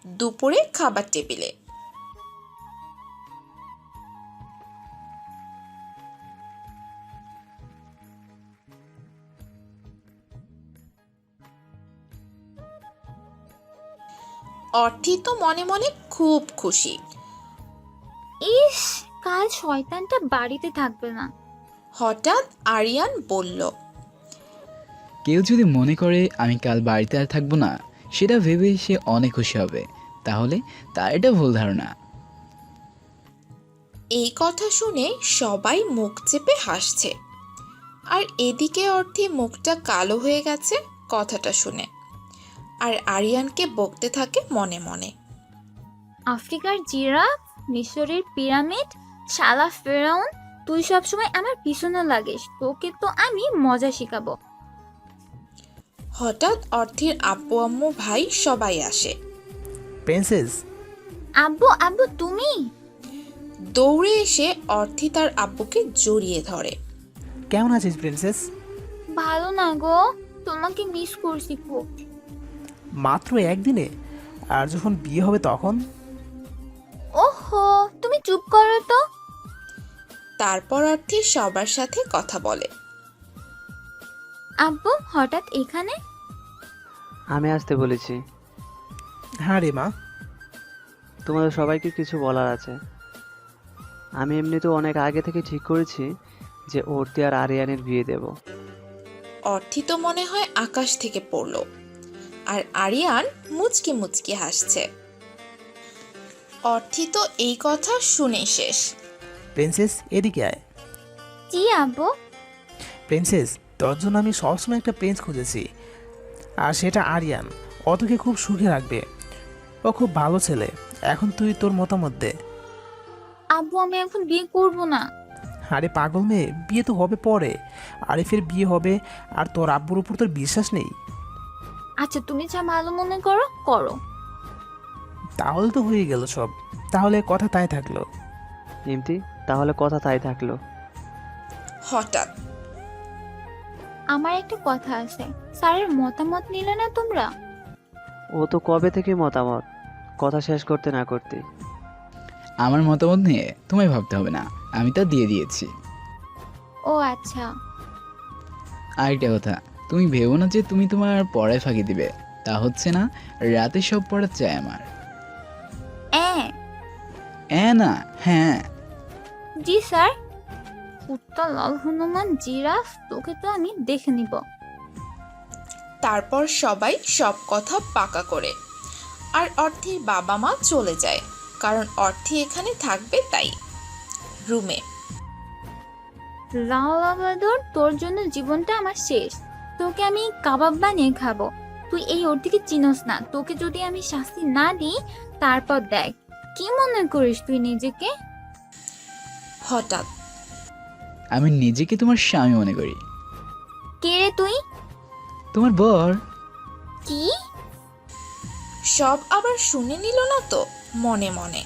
দুপুরে খাবার টেবিলে অর্থি তো মনে মনে খুব খুশি। ইস, কাল শয়তানটা বাড়িতে থাকবে না। হঠাৎ আরিয়ান বলল, কেউ যদি মনে করে আমি কাল বাড়িতে আর থাকবো না, সেটা ভেবে সে অনেক খুশি হবে, তাহলে তার এটা ভুল ধারণা। এই কথা শুনে সবাই মুখ চেপে হাসছে। আর এদিকে অর্থি মুখটা কালো হয়ে গেছে কথাটা শুনে। আর আরিয়ানকে বকতে থাকে মনে মনে। আফ্রিকার জিরাফ, মিশরের পিরামিড, শালা ফেরাউন, তুই সবসময় আমার পিছনে লাগিস, তোকে তো আমি মজা শিখাবো। হঠাৎ অর্থির আব্বু আম্মু ভাই সবাই আসে। প্রিন্সেস, আব্বু আব্বু তুমি? দৌড়ে এসে অর্থি তার আব্বুকে জড়িয়ে ধরে। কেমন আছিস প্রিন্সেস? ভালো না গো, তোমাকে মিস করছি খুব। মাত্র একদিনে? আর যখন বিয়ে হবে তখন? ওহো, তুমি চুপ করো তো। তারপর অর্থি সবার সাথে কথা বলে। আব্বু হঠাৎ এখানে? আমি আসতে বলেছি। হ্যাঁ রে মা। তোমাদের সবাইকে কিছু বলার আছে। আমি এমনিতেও অনেক আগে থেকে ঠিক করেছি যে অর্থি আর আরিয়ানের বিয়ে দেব। অর্থি তো মনে হয় আকাশ থেকে পড়ল। আর আরিয়ান মুচকি মুচকি হাসছে। অর্থি তো এই কথা শুনে শেষ। প্রিন্সেস এদিকে আয়। জি আব্বু। প্রিন্সেস, তোর জন্য আমি সবসময় একটা প্রিন্স খুঁজেছি, আর সেটা আরিয়ান। ও তোকে খুব সুখে রাখবে। ও খুব ভালো ছেলে। এখন তুই তোর মতামত দে। আব্বু আমি এখন বিয়ে করব না। আরে পাগল মেয়ে, বিয়ে তো হবে পরে। আরিফের বিয়ে হবে, আর তোর আব্বুর উপর তোর বিশ্বাস নেই? আচ্ছা তুমি যা ভালো মনে করো করো। তাহলে তো হয়ে গেল সব। তাহলে কথা তাই থাকলো। ইমতি, তাহলে কথা তাই থাকলো। হঠাৎ আমার একটা কথা আছে, স্যারের মতামত নিলে না তোমরা? ও তো কবে থেকে মতামত, কথা শেষ করতে না করতে। আমার মতামত নিয়ে তোমায় ভাবতে হবে না, আমি তা দিয়ে দিয়েছি। ও আচ্ছা। আরেকটা কথা, তুমি ভেবো না যে তুমি তোমার পড়ায় ফাঁকি দিবে। তা হচ্ছে না, রাতে সব পড়া চাই আমার। না, হ্যাঁ। জি স্যার। কুত্তা, লাল হনুমান, জিরাফ, তোকে তো আমি দেখে নিব। তারপর সবাই সব কথা পাকা করে। আর অর্থির বাবা মা চলে যায়, কারণ অর্থি এখানে থাকবে তাই। রুমে লাল আবাদর, তোর জন্য জীবনটা আমার শেষ। তোকে আমি কাবাব বানিয়ে খাবো। তুই এই অর্থিকে চিনস না। তোকে যদি আমি শাস্তি না দিই তারপর দেখ কি মনে করিস তুই নিজেকে। হঠাৎ আমি নিজেকে তোমার স্বামী মনে করি। কে রে তুই? তোমার বর। কি? সব আবার শুনে নিল না তো মনে মনে।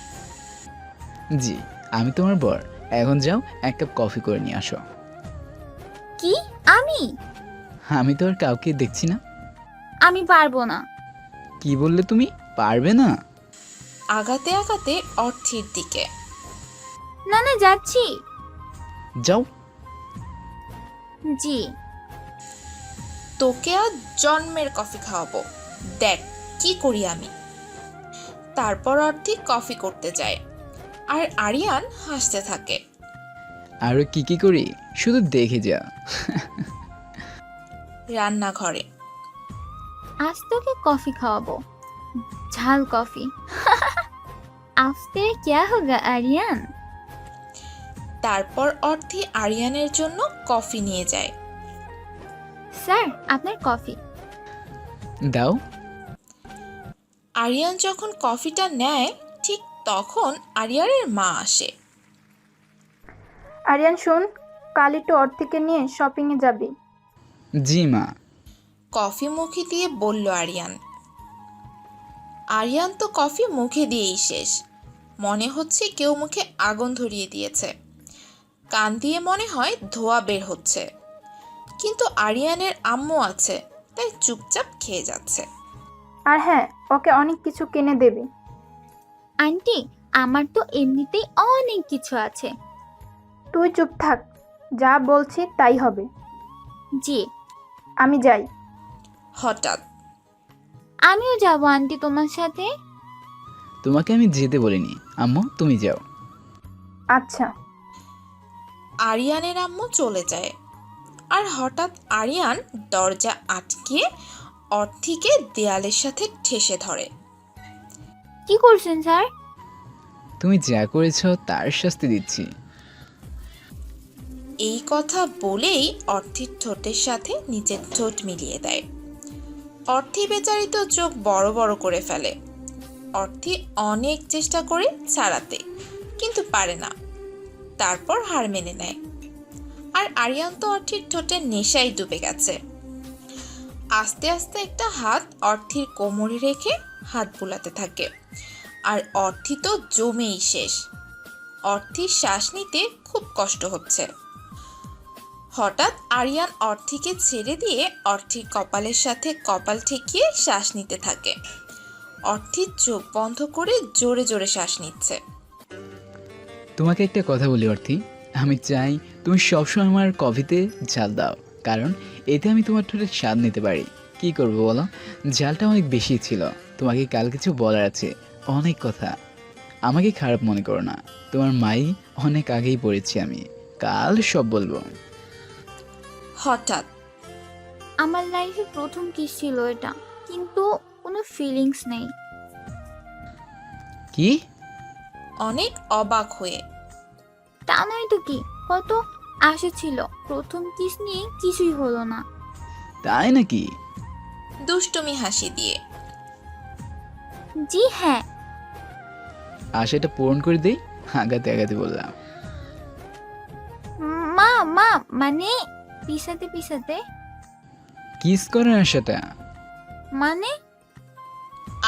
জি, আমি তোমার বর। এখন যাও, এক কাপ কফি করে নিয়ে আসো। কি? আমি? আমি তো আর কাউকে দেখছি না। আমি পারবো না। কি বললে তুমি? পারবে না? আগাতে আগাতে অর্থির দিকে। না না, যাচ্ছি। যাও। জি। তোকে আজ জন্মের কফি খাওয়াবো, দেখ কি করি আমি। তারপর অর্থি কফি করতে যায় আর আরিয়ান হাসতে থাকে। আরো কি কি করি শুধু দেখে যা। রান্নাঘরে আজ তোকে কফি খাওয়াবো, ঝাল কফি। आज तेरा क्या होगा आर्यन? তারপর অর্থি আরিয়ানের জন্য কফি নিয়ে যায়। স্যার আপনার কফি। দাও। আরিয়ান যখন কফিটা নেয় ঠিক তখন আরিয়ানের মা আসে। আরিয়ান শোন, কাল একটু অর্থিকে নিয়ে শপিংয়ে যাবি। জি মা। কফি মুখে দিয়ে বলল আরিয়ান। আরিয়ান তো কফি মুখে দিয়েই শেষ। মনে হচ্ছে কেউ মুখে আগুন ধরিয়ে দিয়েছে। কান দিয়ে মনে হয় ধোঁয়া বের হচ্ছে, কিন্তু আরিয়ানের আম্মু আছে তাই চুপচাপ খেয়ে যাচ্ছে। আর হ্যাঁ, ওকে অনেক কিছু কিনে দেবে। আন্টি আমার তো এমনিতেই অনেক কিছু আছে। তুই চুপ থাক, যা বলছি তাই হবে। জি। আমি যাই। হঠাৎ আমিও যাব আন্টি তোমার সাথে। তোমাকে আমি যেতে বলিনি আম্মু, তুমি যাও। আচ্ছা। আরিয়ানের আম্মু চলে যায় আর হঠাৎ আরিয়ান দরজা আটকে অর্থিকে দেয়ালের সাথে ঠেসে ধরে। কি করছেন স্যার? তুমি যা করেছো তার শাস্তি দিচ্ছি। এই কথা বলেই অর্থির ঠোঁটের সাথে নিজের ঠোঁট মিলিয়ে দেয়। অর্থি বেচারি তো চোখ বড় বড় করে ফেলে। অর্থি অনেক চেষ্টা করে ছাড়াতে, কিন্তু পারে না। তারপর হার মেনে নেয়। আর আরিয়ান তো অর্থির ঠোঁটের নেশায় ডুবে গেছে। আস্তে আস্তে একটা হাত অর্থির কোমরে রেখে হাত বুলাতে থাকে। আর অর্থি তো জমেই শেষ। অর্থির শ্বাস নিতে খুব কষ্ট হচ্ছে। হঠাৎ আরিয়ান অর্থিকে ছেড়ে দিয়ে অর্থির কপালের সাথে কপাল ঠেকিয়ে শ্বাস নিতে থাকে। অর্থির চোখ বন্ধ করে জোরে জোরে শ্বাস নিচ্ছে। তোমাকে একটা কথা বলি অর্থি, আমি চাই তুমি সবসময় আমার কফিতে ঝাল দাও, কারণ এতে আমি তোমার ঠোঁটের স্বাদ নিতে পারি। কি করবো বলো, ঝালটা অনেক বেশি ছিল। তোমাকে কাল কিছু বলার আছে, অনেক কথা। আমাকে খারাপ মনে করো না, তোমার মাই অনেক আগেই পড়েছি আমি, কাল সব বলবো। হঠাৎ আমার লাইফে প্রথম কিস ছিল এটা, কিন্তু কোনো ফিলিংস নেই। কি? অনেক অবাক হয়ে। তা নয় তো কি, কত আশা ছিল। প্রথম কিস নিয়ে কিছুই হলো না। তাই নাকি? দুষ্টুমি হাসি দিয়ে। জি হ্যাঁ। আশাটা পূরণ করে দেই, আগাতে আগাতে বললাম। মা মা মানে পিছাতে পিছাতে। কিস করার আশাটা মানে?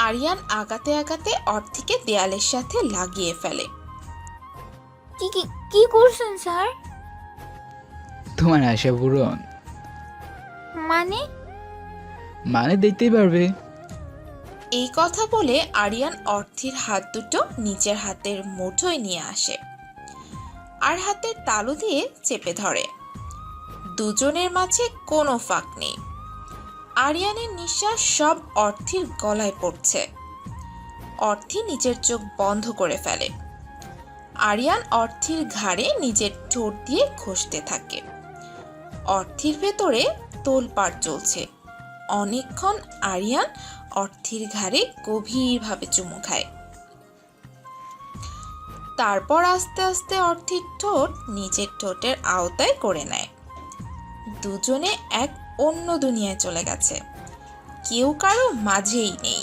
আরিয়ান আগাতে আগাতে অর্থিকে দেয়ালের সাথে লাগিয়ে ফেলে। কি কি কি করছেন স্যার? তোমার আশা পূরণ মানে? মানে দেখতেই পারবে। এই কথা বলে আরিয়ান অর্থির হাত দুটো নিজের হাতের মুঠোয় নিয়ে আসে আর হাতের তালু দিয়ে চেপে ধরে। দুজনের মাঝে কোনো ফাঁক নেই। আরিয়ানের নিঃশ্বাস সব অর্থির গলায় পড়ছে। অর্থি নিজের চোখ বন্ধ করে ফেলে। আরিয়ান অর্থির ঘাড়ে নিজের ঠোঁট দিয়ে ঘষতে থাকে। অর্থির ভেতরে তোলপাড় চলছে। অনেকক্ষণ আরিয়ান অর্থির ঘাড়ে গভীরভাবে চুমু খায়। তারপর আস্তে আস্তে অর্থির ঠোঁট নিজের ঠোঁটের আওতায় করে নেয়। দুজনে এক অন্য দুনিয়ায় চলে গেছে। কেউ কারো মাঝেই নেই।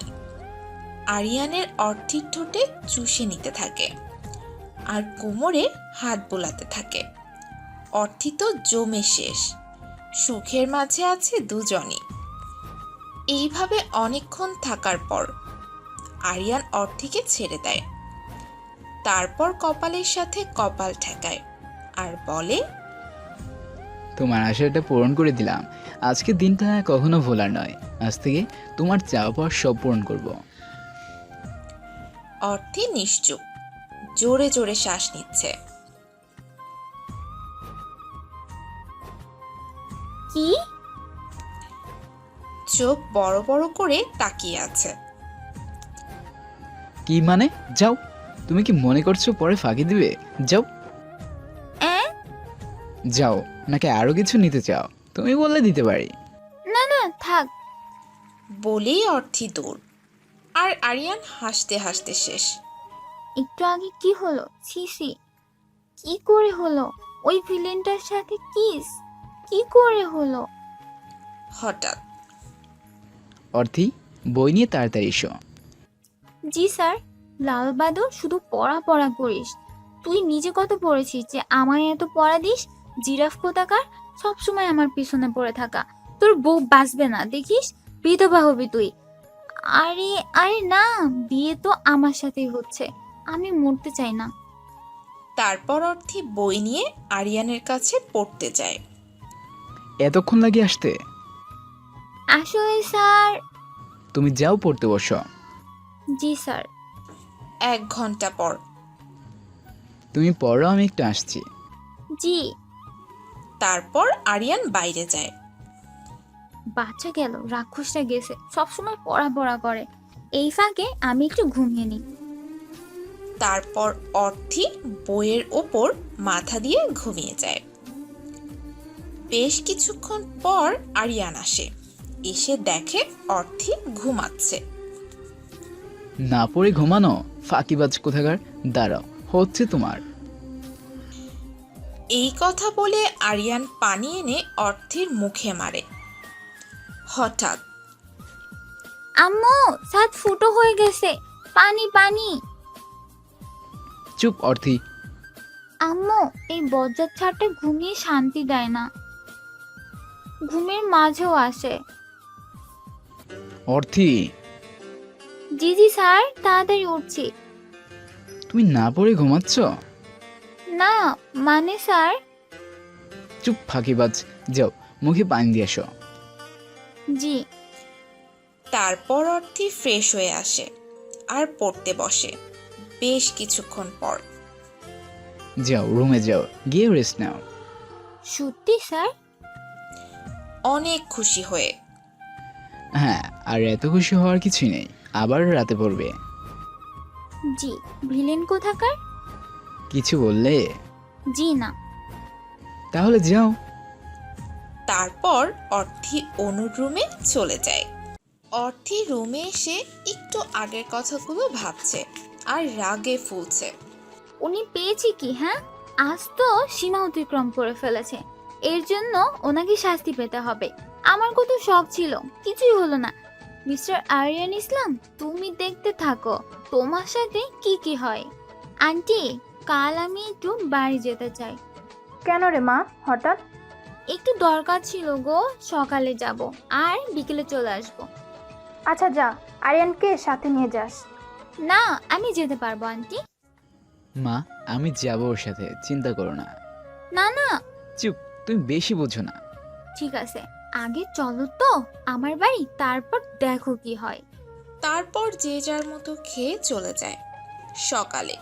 আরিয়ানের অর্থির ঠোঁটে চুষে নিতে থাকে আর কোমরে হাত বোলাতে থাকে। অর্থি তো জমে শেষ, সুখের মাঝে আছে দুজনই। এইভাবে অনেকক্ষণ থাকার পর আরিয়ান অর্থিকে ছেড়ে দেয়। তারপর কপালের সাথে কপাল ঠেকায় আর বলে, তোমার আশাটা পূরণ করে দিলাম। আজকের দিনটা কখনো ভোলার নয়। আজ থেকে তোমার চাওয়া পাওয়া সব পূরণ করব। অর্থি নিশ্চুপ, জোরে জোরে শ্বাস নিচ্ছে। কি? চোখ বড় বড় করে তাকিয়ে আছে। কি মানে? যাও। তুমি কি মনে করছো পরে ফাঁকি দিবে? যাও যাও, নাকি আরো কিছু নিতে চাও? তুমি বললে দিতে পারি। না না থাক। বলেই অর্থি দূর, আর আরিয়ান হাসতে হাসতে শেষ। একটু আগে কি হলো? সিসি কি করে হলো? ওই ভিলেনটার সাথে কিস কি করে হলো? হঠাৎ অর্থি, বই নিয়ে তাড়াতাড়ি এসো। জি স্যার। লাল বাদর শুধু পড়া পড়া করিস। তুই নিজে কত পড়েছিস যে আমায় এত পড়া দিস? জিরাফ কোথাকার, সবসময় আমার পিছনে পড়ে থাকা। তোর বউ বাঁচবে না, দেখিস বিধবা হবি তুই। আরে আরে না, বিয়ে তো আমার সাথেই হচ্ছে। আমি মরতে চাই না। তারপর অর্থি বই নিয়ে আরিয়ানের কাছে পড়তে যায়। এতক্ষণ লাগে আসতে? আসলে স্যার। তুমি যাও, পড়তে বসো। জি স্যার। 1 ঘন্টা পর তুমি পড়ো, আমি একটু আসছি। জি। তারপর আরিয়ান বাইরে যায়। বাচ্চা গেল, রাক্ষসটা গেছে। সবসময় পড়া পড়া করে। এই ফাঁকে আমি একটু ঘুমিয়ে নিই। তারপর অর্থি বইয়ের ওপর মাথা দিয়ে ঘুমিয়ে যায়। বেশ কিছুক্ষণ পর আরিয়ান আসে। এসে দেখে অর্থি ঘুমাচ্ছে। না পড়ে ঘুমানো? ফাঁকিবাজ কোথাকার! দাঁড়াও, হচ্ছে তোমার। এই কথা বলে আরিয়ান পানি এনে অর্থির মুখে মারে। হঠাৎ আম্মু, ছাদ ফুটো হয়ে গেছে, পানি পানি। চুপ অর্থি। আম্মু, এই বজ্জাত ছাদটা ঘুমিয়ে শান্তি দেয় না, ঘুমের মাঝেও আসে। অর্থি, জি জি স্যার, তাড়াতাড়ি উঠছি। তুমি না পড়ে ঘুমাচ্ছ? না মানে স্যার। চুপ ফাঁকিবাজ, যাও মুখে পানি দিয়ে আসো। জি। তারপর অর্থি ফ্রেশ হয়ে আসে আর পড়তে বসে। বেশ কিছুক্ষণ পর যাও রুমে যাও, গিয়ে রেস্ট নাও। সত্যি স্যার? অনেক খুশি হয়ে। হ্যাঁ, আর এত খুশি হওয়ার কিছুই নেই, আবার রাতে পড়বে। জি। ভিলেন কোথাকার? কিছু বললে? জি না। তাহলে যাও। তারপর অর্থি অনুর রুমে চলে যায়। অর্থি রুমে এসে একটু আগের কথাগুলো ভাবছে আর রাগে ফুলছে। উনি পেয়েছে কি? হ্যাঁ, আজ তো সীমা অতিক্রম করে ফেলেছে। এর জন্য ওনাকে শাস্তি পেতে হবে। আমার কত শখ ছিল, কিছুই হলো না। মিস্টার আরিয়ান ইসলাম, তুমি দেখতে থাকো তোমার সাথে কি কি হয়। আন্টি, কাল আমি একটু বাড়ি যেতে চাই। কেন রে মা, হঠাৎ? একটু দরকার ছিল গো, সকালে যাব আর বিকেলে চলে আসব। আচ্ছা যা, আরিয়ানকে সাথে নিয়ে যাস। না, আমি যেতে পারবো আন্টি। মা, আমি যাব ওর সাথে, চিন্তা করো না। না না। চুপ, তুমি বেশি বোঝো না। ঠিক আছে, আগে চলো তো আমার বাড়ি, তারপর দেখো কি হয়। তারপর যে যার মতো খেয়ে চলে যায়। সকালে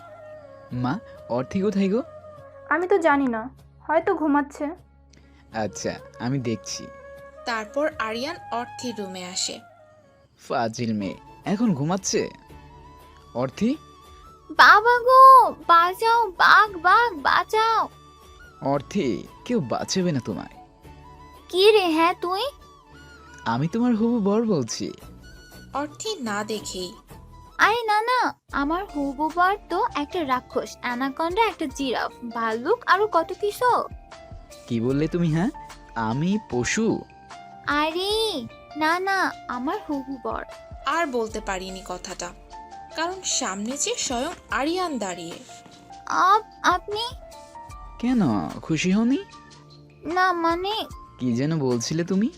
মা, অর্থি কোথায় গো? আমি তো জানি না, হয়তো ঘুমাচ্ছে। আচ্ছা, আমি দেখছি। তারপর আরিয়ান অর্থির রুমে আসে। ফাজিল মেয়ে, এখন ঘুমাচ্ছে? অর্থি, বাবা গো, বাঁচাও, বাঘ বাঘ বাঁচাও। অর্থি, কেউ বাঁচাবে না তোমায়। কি রে? হ্যাঁ তুই? আমি তোমার হবু বর বলছি। অর্থি না দেখেই। আরে না না, আমার হবু বর তো একটা রাক্ষস, অ্যানাকন্ডা, একটা জিরাফ, ভাল্লুক, আরো কত কিছু। কি বললে তুমি? হ্যাঁ, আমি পশু? আরে না না, আমার হবু বর। আর বলতে পারিনি কথাটা, কারণ সামনে যে স্বয়ং আরিয়ান দাঁড়িয়ে। আপনি? কেন খুশি হওনি? না মানে, কি যেন বলছিলে তুমি?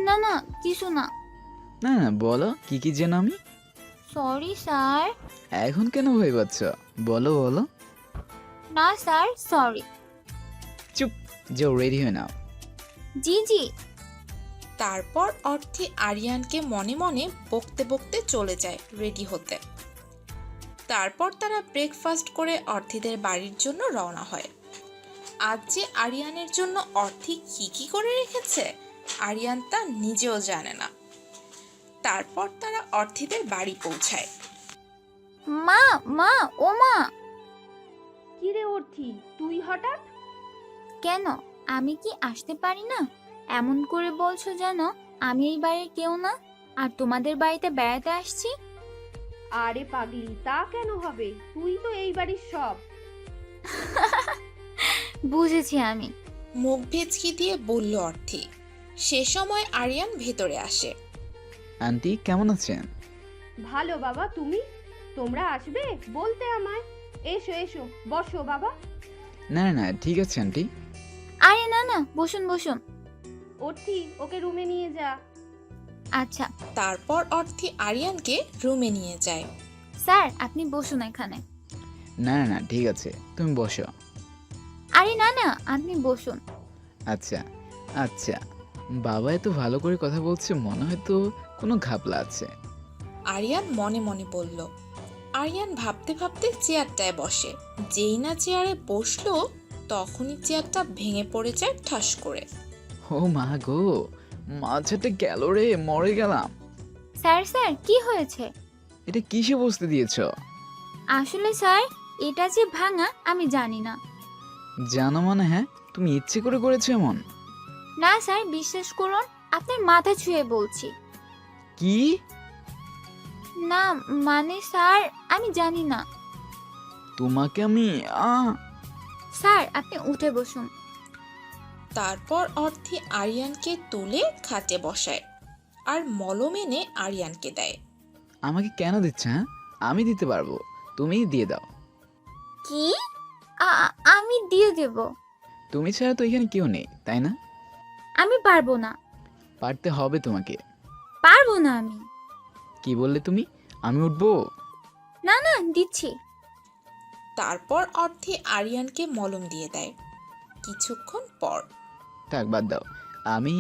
না না কিছু না। না না বলো, কি কি যেন আমি? Sorry sir. এখন কেন ভয় পাচ্ছ? বলো বলো। না স্যার, সরি। চুপ, যাও রেডি হয়ে নাও। জি জি। তারপর অর্থি আরিয়ানকে মনে মনে বকতে বকতে চলে যায় রেডি হতে। তারপর তারা ব্রেকফাস্ট করে অর্থিদের বাড়ির জন্য রওনা হয়। আজ যে আরিয়ানের জন্য অর্থি কি কি করে রেখেছে আরিয়ান তা নিজেও জানে না। তারপর তারা অর্থিদের বাড়ি পৌঁছায়। মা মা ও মা। কি রে অর্থি, তুই হঠাৎ? কেন, আমি কি আসতে পারি না? এমন করে বলছো যেন আমি এই বাড়ির কেউ না, আর তোমাদের বাড়িতে বেড়াতে আসছি। আরে পাগলি, তা কেন হবে? তুই তো এই বাড়ির সব। বুঝেছি আমি। মুখ ভেচকি দিয়ে বলল অর্থি। সে সময় আরিয়ান ভেতরে আসে। আন্টি কেমন আছেন? ভালো বাবা, তুমি? তোমরা আসবে বলতে আমায়। এসো এসো, বসো বাবা। না না ঠিক আছে আন্টি। আরে না না, বসুন বসুন। অর্থি, ওকে রুমে নিয়ে যা। আচ্ছা তারপর অর্থি আরিয়ানকে রুমে নিয়ে যায়। স্যার, আপনি বসুন এখানে। না না ঠিক আছে, তুমি বসো। আরে না না, আপনি বসুন। আচ্ছা আচ্ছা, বাবা এত ভালো করে কথা বলছে, মনে হয় তো কোনো ঘাপলা আছে। আরিয়ান মনে মনে বলল। আরিয়ান ভাবতে ভাবতে চেয়ারটায় বসে। যেই না চেয়ারে বসলো তখনই চেয়ারটা ভেঙে পড়ে যায় ঠাস করে। ও মা গো, মাথাটা গেল রে, মরে গেলাম। স্যার স্যার, কি হয়েছে? এটা কিসে বসতে দিয়েছো? আসলে স্যার, এটা যে ভাঙা আমি জানি না। জানো মানে? হ্যাঁ, তুমি ইচ্ছে করে করেছো এমন? না স্যার, বিশ্বাস করুন, আপনার মাথা ছুঁয়ে বলছি। কি? না মানে স্যার, আমি জানি না। তোমাকে আমি স্যার, আপনি উঠে বসুন। তারপর অর্থি আরিয়ানকে তুলে খাটে বসায় আর মলম এনে আরিয়ানকে দেয়। আমাকে কেন দিচ্ছ? হ্যাঁ, আমি দিতে পারবো, তুমিই দিয়ে দাও। কি? আমি দিয়ে দেব? তুমি ছাড়া তো এখানে কেউ নেই, তাই না? আমি পারবো না। পারতে হবে তোমাকে। পারবো না আমি। কি বললে তুমি? আমি উঠবো? না না, দিচ্ছি। তারপর অর্থি আরিয়ানকে মলম দিয়ে দেয়। কিছুক্ষণ পর থাক, বাদ দাও, আমি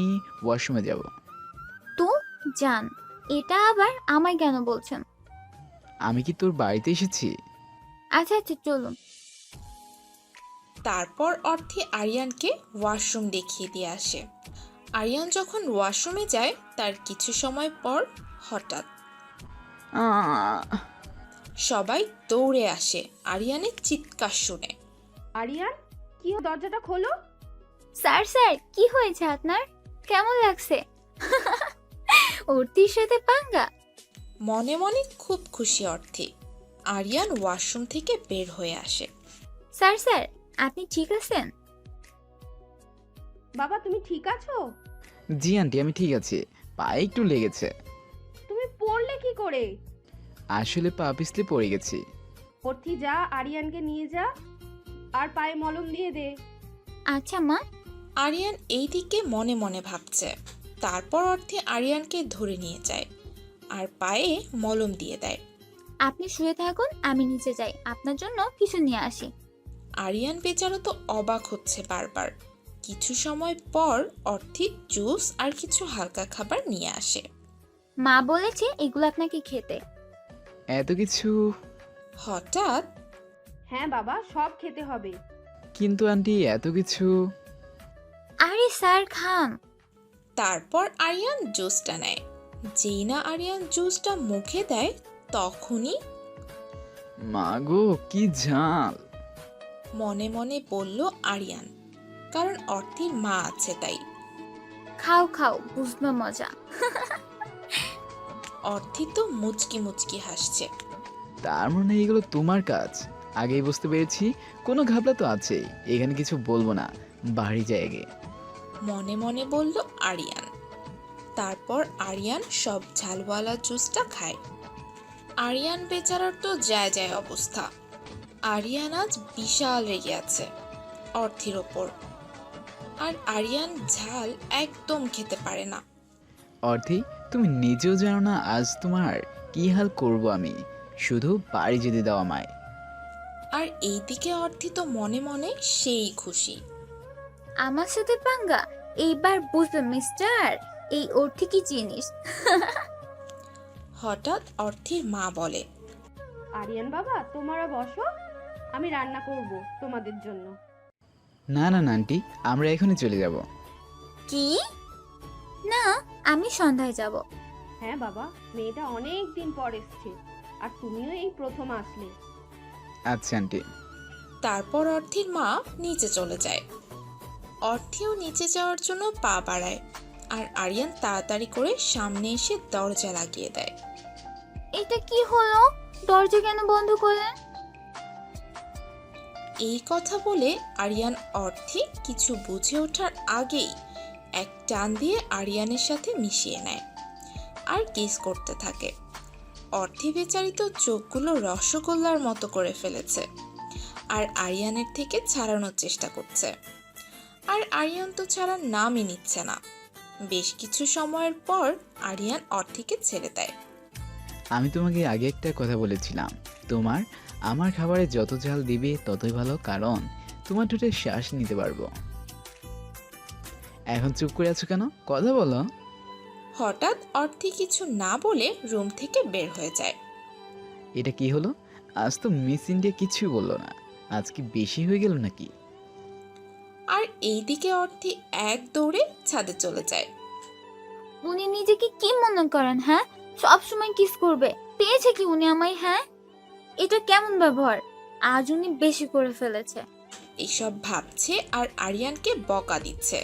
ওয়াশরুমে যাব। তো যান, এটা আবার আমায় কেন বলছেন? আমি কি তোর বাড়িতে এসেছি? আচ্ছা আচ্ছা, চলুন। তারপর অর্থি আরিয়ানকে ওয়াশরুম দেখিয়ে দিয়ে আসে। আরিয়ান যখন ওয়াশরুমে যায় তার কিছু সময় পর হঠাৎ সবাই দৌড়ে আসে আরিয়ানের চিৎকার শুনে। আরিয়ান, কি দরজাটা খোলো। স্যার স্যার, কি হয়েছে আপনার? কেমন লাগছে? অর্থির সাথে পাঙ্গা? মনে মনে খুব খুশি অর্থি। আরিয়ান ওয়াশরুম থেকে বের হয়ে আসে। স্যার স্যার, আপনি ঠিক আছেন? বাবা, তুমি ঠিক আছো? জি আন্টি, আমি ঠিক আছি, পায়ে একটু লেগেছে। তুমি পড়লে কি করে? আসলে পা পিছলে পড়ে গেছি। অর্থি, যা আরিয়ানকে নিয়ে যা আর পায়ে মলম দিয়ে দে। আচ্ছা মা। আরিয়ান এইদিকে মনে মনে ভাবছে। তারপর অর্থি আরিয়ানকে ধরে নিয়ে যায় আর পায়ে মলম দিয়ে দেয়। আপনি শুয়ে থাকুন, আমি নিচে যাই, আপনার জন্য কিছু নিয়ে আসি। আরিয়ান বেচারা তো অবাক হচ্ছে বারবার। কিছু সময় পর অর্থি জুস আর কিছু হালকা খাবার নিয়ে আসে। মা বলেছে এগুলো আপনাকে খেতে। এত কিছু? হঠাৎ হ্যাঁ বাবা, সব খেতে হবে। কিন্তু আন্টি এত কিছু? আরে স্যার, খান। তারপর আরিয়ান জুসটা নেয়। যেই না আরিয়ান জুসটা মুখে দেয় তখনই মা গো, কি ঝাল! মনে মনে বলল আরিয়ান, কারণ অর্থির মা আছে তাই। খাও খাও, বুঝবে মজা। অর্থি তো মুচকি মুচকি হাসছে। তার মানে এগুলো তোমার কাজ? আগেই বুঝতে পেরেছি, কোনো ঘাপলা তো আছেই। এখানে কিছু বলবো না, বাড়ি যাই আগে। মনে মনে বলল আরিয়ান। তারপর আরিয়ান সব ঝালওয়ালা জুসটা খায়। আরিয়ান বেচারার তো যায় যায় অবস্থা। আরিয়ান আজ বিশাল রেগে আছে অর্থির ওপর। আর আরিয়ান ঝাল একদম খেতে পারে না। অর্থি, তুমি নিজেও জানো না আজ তোমার কি হাল করব আমি, শুধু বাড়ি যেতে দাও আমায়। আর এইদিকে অর্থি তো মনে মনে সেই খুশি। আমার সাথে পাঙ্গা, এইবার বুঝবে মিস্টার এই অর্থি কি জিনিস। হঠাৎ অর্থির মা বলে, আরিয়ান বাবা, তোমরা বসো, আমি রান্না করব তোমাদের জন্য। না না না আন্টি, আমরা এখনই চলে যাব। কি? না, আমি সন্ধ্যায় যাব। হ্যাঁ বাবা, মেয়েটা অনেক দিন পর এসছে, আর তুমিও এই প্রথম আসলে। আচ্ছা আন্টি। তারপর অর্থির মা নিচে চলে যায়। অর্থিও নিচে যাওয়ার জন্য পা বাড়ায়, আর আরিয়ান তাড়াতাড়ি করে সামনে এসে দরজা লাগিয়ে দেয়। এটা কি হলো? দরজা কেন বন্ধ করলেন? এই কথা বলে আরিয়ান অর্থি কিছু বুঝে ওঠার আগেই এক টান দিয়ে আরিয়ানের সাথে মিশিয়ে নেয় আর কিস করতে থাকে। অর্থি বেচারি তো চোখগুলো রসগোল্লার মতো করে ফেলেছে, আর আরিয়ানের থেকে ছাড়ানোর চেষ্টা করছে। আর আরিয়ান তো ছাড়ার নামই নিচ্ছে না। বেশ কিছু সময়ের পর আরিয়ান অর্থিকে ছেড়ে দেয়। আমি তোমাকে আগে একটা কথা বলেছিলাম, তোমার আমার খাবারে যত ঝাল দিবে ততই ভালো, কারণ তোমার ঠোঁটে শ্বাস নিতে পারবো। এখন চুপ করে আছো কেন? কথা বলো। হঠাৎ অর্থি কিছু না বলে রুম থেকে বের হয়ে যায়। এটা কি হলো? আজ তো মিস ইন্ডিয়া কিছুই বললো না, আজ কি বেশি হয়ে গেল নাকি? আর এইদিকে অর্থি এক দৌড়ে ছাদে চলে যায়। উনি নিজেকে কি মনে করেন? হ্যাঁ, সব সময় কিস করবে। পেয়েছে কি উনি আমায়? হ্যাঁ, এটা কেমন ব্যবহার? আজ উনি বেশি করে ফেলেছে। এইসব ভাবছে আর আরিয়ানকে বকা দিচ্ছে।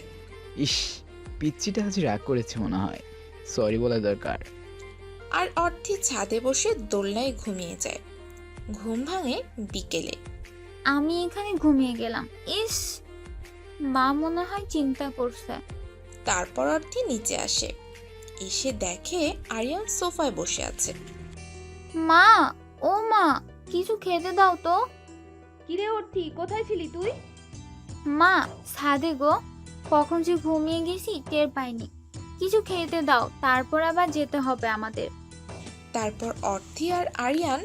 ইস, পিচ্চিটা আজ রাগ করেছে মনে হয়, সরি বলা দরকার। আর অর্থি ছাদে বসে দোলনায় ঘুমিয়ে যায়। ঘুম ভাঙে বিকেলে। আমি এখানে ঘুমিয়ে গেলাম। ইস, মা মনে হয় চিন্তা করছে। তারপর অর্থি নিচে আসে, এসে দেখে আরিয়ান সোফায় বসে আছে। মা, ও মা, কিছু খেতে দাও তো। কিরে অর্থি, কোথায় ছিলি তুই? মা, ছাদে গো, কখন যে ঘুমিয়ে গেছি টের পাইনি। কিছু খেতে দাও, তারপর আবার যেতে হবে আমাদের। তারপর অর্থি আর আরিয়ান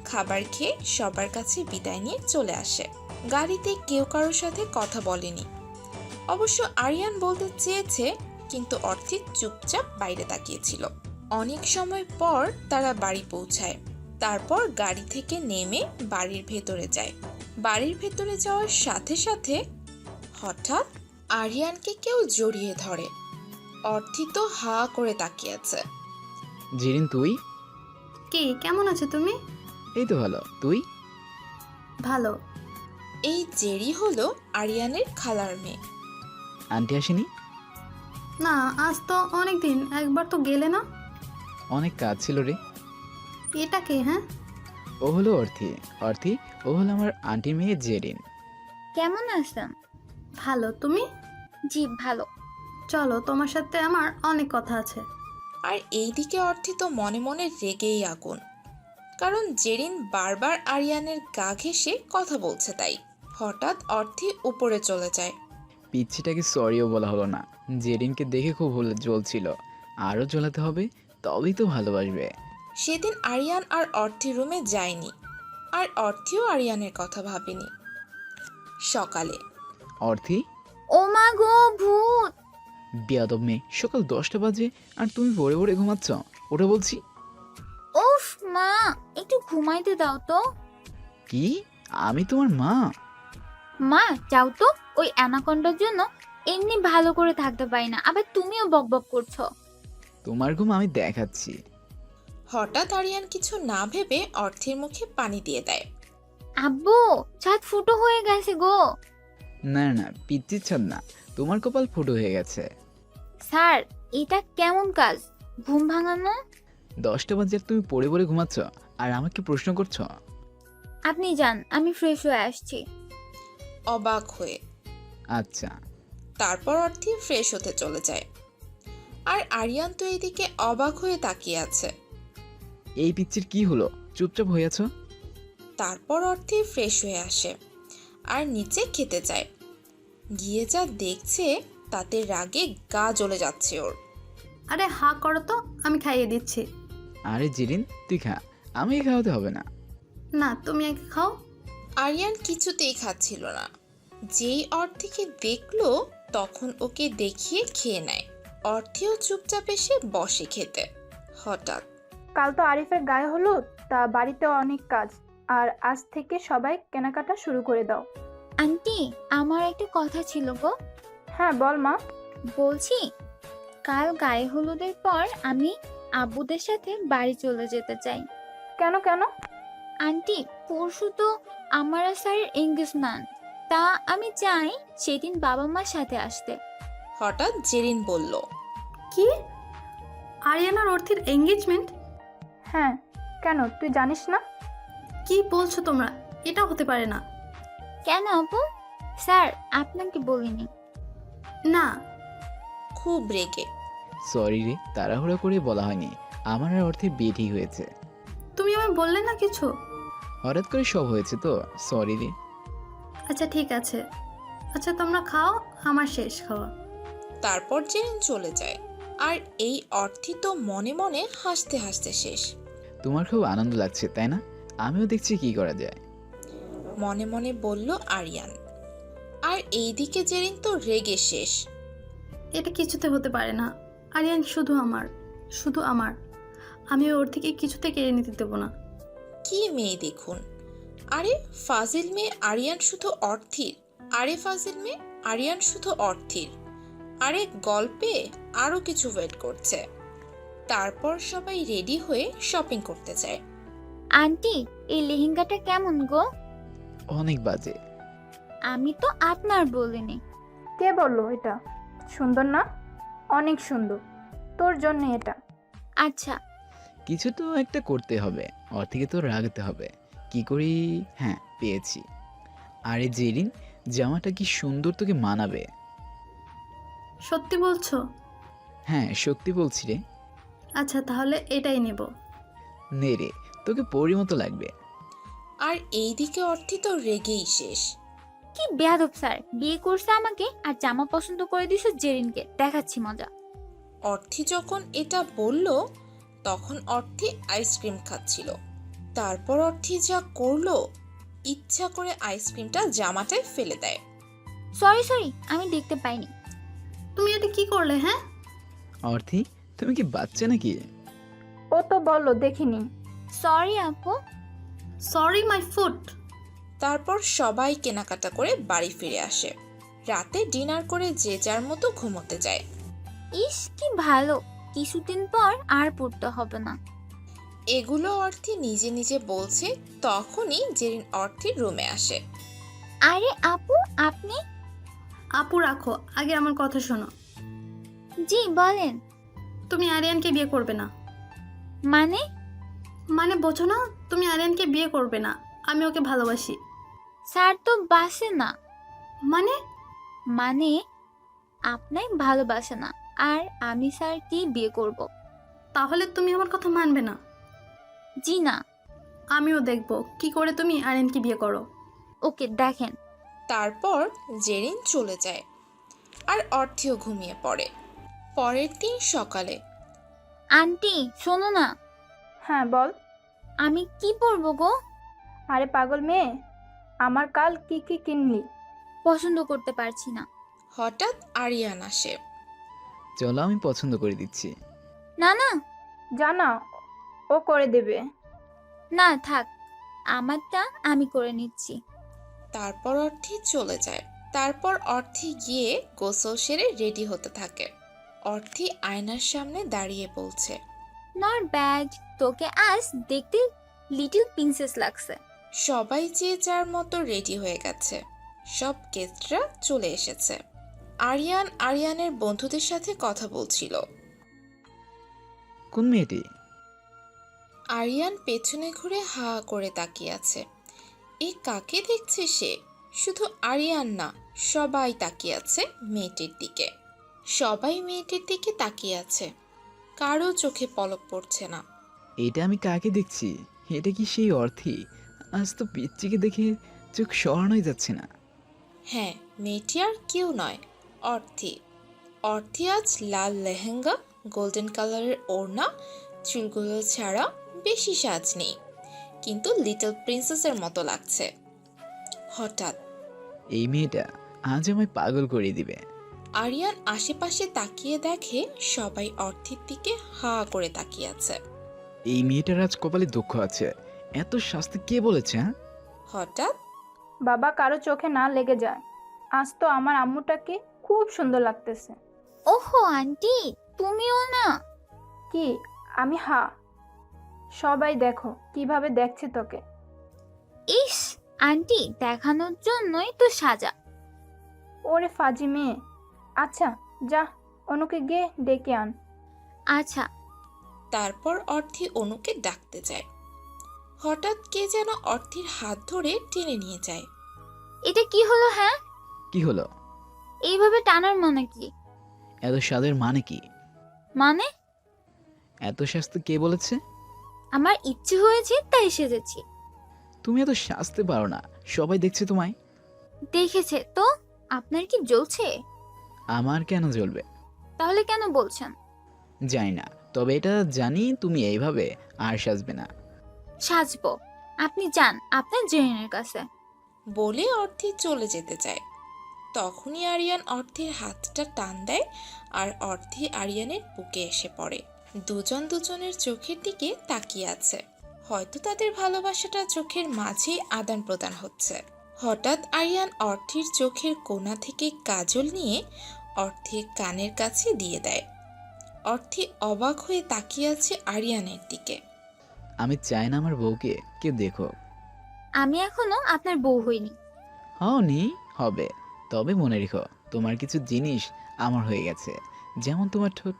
খাবার খেয়ে সবার কাছে বিদায় নিয়ে চলে আসে। গাড়িতে কেউ কারোর সাথে কথা বলেনি। অবশ্য আরিয়ান বলতে চেয়েছে, কিন্তু অর্থি চুপচাপ বাইরে তাকিয়েছিল। অনেক সময় পর তারা বাড়ি পৌঁছায়। তারপর গাড়ি থেকে নেমে বাড়ির ভেতরে যায়। বাড়ির ভেতরে যাওয়ার সাথে সাথে হঠাৎ আরিয়ানকে কেউ জড়িয়ে ধরে। অর্থি তো হা করে তাকিয়ে আছে। জেরিন, তুই? কি, কেমন আছো তুমি? এই তো ভালো, তুই? ভালো। এই জেরি হলো আরিয়ানের খালার মেয়ে। আন্টি আসেনি? না, আজ তো অনেক দিন, একবার তো গেলে না। অনেক কাজ ছিল রে। এটা কে? হ্যাঁ, ও হলো অর্থি। অর্থি, ও হলো আমার আন্টির মেয়ে জেরিন। কেমন আছেন? ভালো। তুমি? জি ভালো। চলো, তোমার সাথে আমার অনেক কথা আছে। আর এইদিকে অর্থি তো মনে মনে রেগেই আগুন, কারণ জেরিন বারবার আরিয়ানের গা ঘেঁষে কথা বলছে তাই। হঠাৎ অর্থি উপরে চলে যায়। পিচ্ছিটাকে সরিও বলা হলো না। জেরিনকে দেখে খুব জ্বলছিল, আরও জ্বলাতে হবে, তবেই তো ভালোবাসবে। সেদিন আরিয়ান আর অর্থি রুমে যায়নি, আর অর্থিও আরিয়ানের কথা ভাবেনি। সকালে অর্থি, ও মা গো, ভূত! বেয়াদব মেয়ে, সকাল 10টা বাজে আর তুমি ভোরে ভোরে ঘুমাচ্ছ। ওটা বলছি। উফ মা, একটু ঘুমাইতে দাও তো। কি? আমি তোমার মা? মা, যাও তো। ওই অ্যানাকন্ডার জন্য এমনি ভালো করে থাকতে পারি না, আবার তুমিও বকবক করছো। তোমার ঘুম আমি দেখাচ্ছি। হঠাৎ আরিয়ান কিছু না ভেবে অর্থির মুখে পানি দিয়ে দেয়। আব্বু, ছাদ ফুটো হয়ে গেছে গো। না না, পিচ্ছির ছাদ না, তোমার কপাল ফুটো হয়ে গেছে। স্যার, এটা কেমন কাজ? ঘুম ভাঙানো? 10টা বাজে আর তুমি পড়ে পড়ে ঘুমাচ্ছ আর আমাকে প্রশ্ন করছো? আপনি যান, আমি ফ্রেশ হয়ে আসছি। অবাক হয়ে। আচ্ছা। তারপর অর্থি ফ্রেশ হতে চলে যায়। আর আরিয়ান তো এদিকে অবাক হয়ে তাকিয়ে আছে। এই পিচ্চির কি হলো, চুপচাপ হয়ে আছো? তারপর অর্থি ফ্রেশ হয়ে আসে আর নিচে খেতে যায়। গিয়ে যা দেখছে তাতে রাগে গা জ্বলে যাচ্ছে ওর। আরে হা করো তো, আমি খাইয়ে দিচ্ছি। আরে জেরিন তুই খা, আমাকে খাওয়াতে হবে না। না, তুমি আগে খাও। আরিয়ান কিছুতেই খাচ্ছিল না। যেই অর্থিকে দেখলো তখন ওকে দেখিয়ে খেয়ে নেয়। অর্থিও চুপচাপ এসে বসে খেতে। হঠাৎ কাল তো আরিফের গায়ে হলুদ, তা বাড়িতে অনেক কাজ, আর আজ থেকে সবাই কেনাকাটা শুরু করে দাও। আন্টি, আমার একটা কথা ছিল গো। হ্যাঁ বল মা। বলছি, কাল গায়ে হলুদের পর আমি আব্বুদের সাথে বাড়ি চলে যেতে চাই। কেন কেন? আন্টি, পরশু তো আমার আর স্যারের এঙ্গেজমেন্ট, তা আমি চাই সেদিন বাবা মার সাথে আসতে। হঠাৎ জেরিন বলল, কি? আরিয়ান আর অর্থির এঙ্গেজমেন্ট? হ্যাঁ, কেন তুই জানিস না? কি বলছো তোমরা? এটা হতে পারে না। কেন আপু? স্যার আপনাকে বলিনি। না। খুব রেগে। সরি রে, তাড়াহুড়ো করে বলা হয়নি। আমার আর অর্থের বিয়ে ঠিক হয়েছে। তুমি আমায় বললে না কিছু? হঠাৎ করে সব হয়েছে তো, সরি রে। আচ্ছা ঠিক আছে। আচ্ছা তোমরা খাও, আমার শেষ খাওয়া। তারপর জেরিন চলে যায়। আর এই অর্থি তো মনে মনে হাসতে হাসতে শেষ। তোমার খুব আনন্দ লাগছে তাই না? আমিও দেখছি কি করা যায়। মনে মনে বলল আরিয়ান। আর এইদিকে জেরিন তো রেগে শেষ। এটা কিছুতে হতে পারে না। আরিয়ান শুধু আমার, শুধু আমার। আমি ওর থেকে কিছুতে কেড়ে নিতে দেবো না। কি মেয়ে দেখুন। আরে ফাজিল মেয়ে আরিয়ান শুধু অর্থির। আরে ফাজিল মেয়ে আরিয়ান শুধু অর্থির। আরে গল্পে আরো কিছু ওয়েট করছে। তারপর সবাই রেডি হয়ে শপিং করতে যায়। আন্টি, এই লেহেঙ্গাটা কেমন গো? অনেক বাজে। আমি তো আপনার বলিনি। কে বললো এটা সুন্দর না? অনেক সুন্দর, তোর জন্য এটা। আচ্ছা, কিছু তো একটা করতে হবে, অর্থেকে তো রাখতে হবে। কি করি? হ্যাঁ, পেয়েছি। আরে জেরিন, জামাটা কি সুন্দর, তোকে মানাবে। সত্যি বলছো? হ্যাঁ সত্যি বলছি রে। আচ্ছা তাহলে এটাই নেব। নে রে, তোকে পরি মতো লাগবে। আর এইদিকে অর্থি তো রেগেই শেষ। কি বেয়াদব স্যার, বিয়ে করছে আমাকে আর জামা পছন্দ করে দিছে জেরিনকে। দেখাচ্ছি মজা। অর্থি যখন এটা বলল তখন অর্থি আইসক্রিম খাচ্ছিল। তারপর অর্থি যা করলো, ইচ্ছা করে আইসক্রিমটা জামাটায় ফেলে দেয়। সরি সরি, আমি দেখতে পাইনি। তুমি এটা কি করলে? হ্যাঁ অর্থি, তুমি কি বাচ্চা নাকি? ও তো বললো দেখিনি। সরি আপু। Sorry my foot. তারপর সবাই কেনাকাটা করে বাড়ি ফিরে আসে। রাতে ডিনার করে যে যার মতো ঘুমোতে যায়। ইস কি ভালো, কিছুদিন পর আর পড়তে হবে না। এগুলো অর্থি নিজে নিজে বলছে, তখনই জেরিন অর্থির রুমে আসে। আরে আপু, আপনি? আপু রাখো, আগে আমার কথা শোনো। জি বলেন। তুমি আরিয়ানকে বিয়ে করবে না। মানে? মানে বোঝো না? তুমি আরিয়ানকে বিয়ে করবে না। আমি ওকে ভালোবাসি। স্যার তো বাসে না। মানে? মানে আপনাই ভালোবাসে না, আর আমি স্যার কি বিয়ে করব। তাহলে তুমি আমার কথা মানবে না? জি না। আমিও দেখব কি করে তুমি আরিয়ানকে বিয়ে করো। ওকে দেখেন। তারপর জেরিন চলে যায় আর অর্থিও ঘুমিয়ে পড়ে। পরের দিন সকালে। আন্টি শোনো না। হ্যাঁ বল। আমি কি পরবো গো? আরে পাগল মেয়ে, আমার কাল কি কি কিনলি? পছন্দ করতে পারছি না। হঠাৎ আরিয়ান আসে। চলো আমি পছন্দ করে দিচ্ছি। না না। জানা, ও করে দেবে। না থাক, আমারটা আমি করে নিচ্ছি। তারপর অর্থি চলে যায়। তারপর অর্থি গিয়ে গোসল সেরে রেডি হতে থাকে। অর্থি আয়নার সামনে দাঁড়িয়ে বলছে, নট ব্যাড, তোকে আজ দেখতে লিটল প্রিন্সেস লাগছে। সবাই যে যার মতো রেডি হয়ে গেছে। সব গেস্টরা চলে এসেছে। আরিয়ান আরিয়ানের বন্ধুদের সাথে কথা বলছিল। কোন মেয়েটি? আরিয়ান পেছনে ঘুরে হা করে তাকিয়ে আছে। এ কাকে দেখছে সে? শুধু আরিয়ান না, সবাই তাকিয়ে আছে মেয়েটির দিকে। সবাই মেয়েটির দিকে তাকিয়ে আছে, কারো চোখে পলক পড়ছে না। এটা আমি কাকে দেখছি? এটা কি সেই অর্থী? আজ তো পিচ্চিকে দেখে চোখ সরানোই যাচ্ছে না। হ্যাঁ, মেয়েটি আর কেউ নয়, অর্থী। অর্থী আজ লাল লেহেঙ্গা, গোল্ডেন কালারের ওড়না, চুলগুলো ছাড়া বেশি সাজ নেই, কিন্তু লিটল প্রিন্সেসের মতো লাগছে। হঠাৎ এই মেয়েটা আজ আমায় পাগল করে দিবে। আরিয়ান আশেপাশে তাকিয়ে দেখে সবাই অর্থীর দিকে হা করে তাকিয়ে আছে। এই মেয়েটার আজ কপালে দুঃখ আছে। এত শাস্তি কে বলেছে? হ্যাঁ, হঠাৎ বাবা কারো চোখে না লেগে যায়, আজ তো আমার আম্মুটাকে খুব সুন্দর লাগতেছে। ওহো আন্টি, তুমিও না? কি? আমি সবাই দেখো কিভাবে দেখছে তোকে। ইস, আন্টি দেখানোর জন্যই তো সাজা। ওরে ফাজি মেয়ে। আচ্ছা যা, অনুকে গিয়ে ডেকে আন। আচ্ছা। তারপর অর্থী অনুকে ডাকতে যায়। হঠাৎ কে যেন অর্থীর হাত ধরে টেনে নিয়ে যায়। এটা কি হলো? হ্যাঁ, কি হলো? এইভাবে টানার মানে কি? এত স্বাদের মানে কি? মানে এত শাস্তি কে বলেছে? আমার ইচ্ছে হয়েছে তাই সেজেছি। তুমি এত সাজতে পারো না, সবাই দেখছে তোমায়। দেখেছে তো? আপনার কি জ্বলছে? আমার কেন জ্বলবে? তাহলে কেন বলছেন? জানি না, তবে এটা জানি তুমি এইভাবে আর সাজবে না। সাজবো। আপনি যান আপনার জেনের কাছে। বলে অর্থী চলে যেতে চায়। তখনই আরিয়ান অর্থীর হাতটা টান দেয় আর অর্থী আরিয়ানের বুকে এসে পড়ে। দুজন দুজনের চোখের দিকে তাকিয়ে আছে, হয়তো তাদের ভালোবাসাটা চোখের মাঝে আদান প্রদান হচ্ছে। হঠাৎ আরিয়ান অর্থীর চোখের কোণা থেকে কাজল নিয়ে অর্থীর কানের কাছে দিয়ে দেয়। অর্থী অবাক হয়ে তাকিয়ে আছে আরিয়ানের দিকে। আমি চাই না আমার বউকে কেউ দেখো। আমি এখনো আপনার বউ হইনি। হওনি, হবে। তবে মনে রেখো, তোমার কিছু জিনিস আমার হয়ে গেছে, যেমন তোমার ঠোঁট।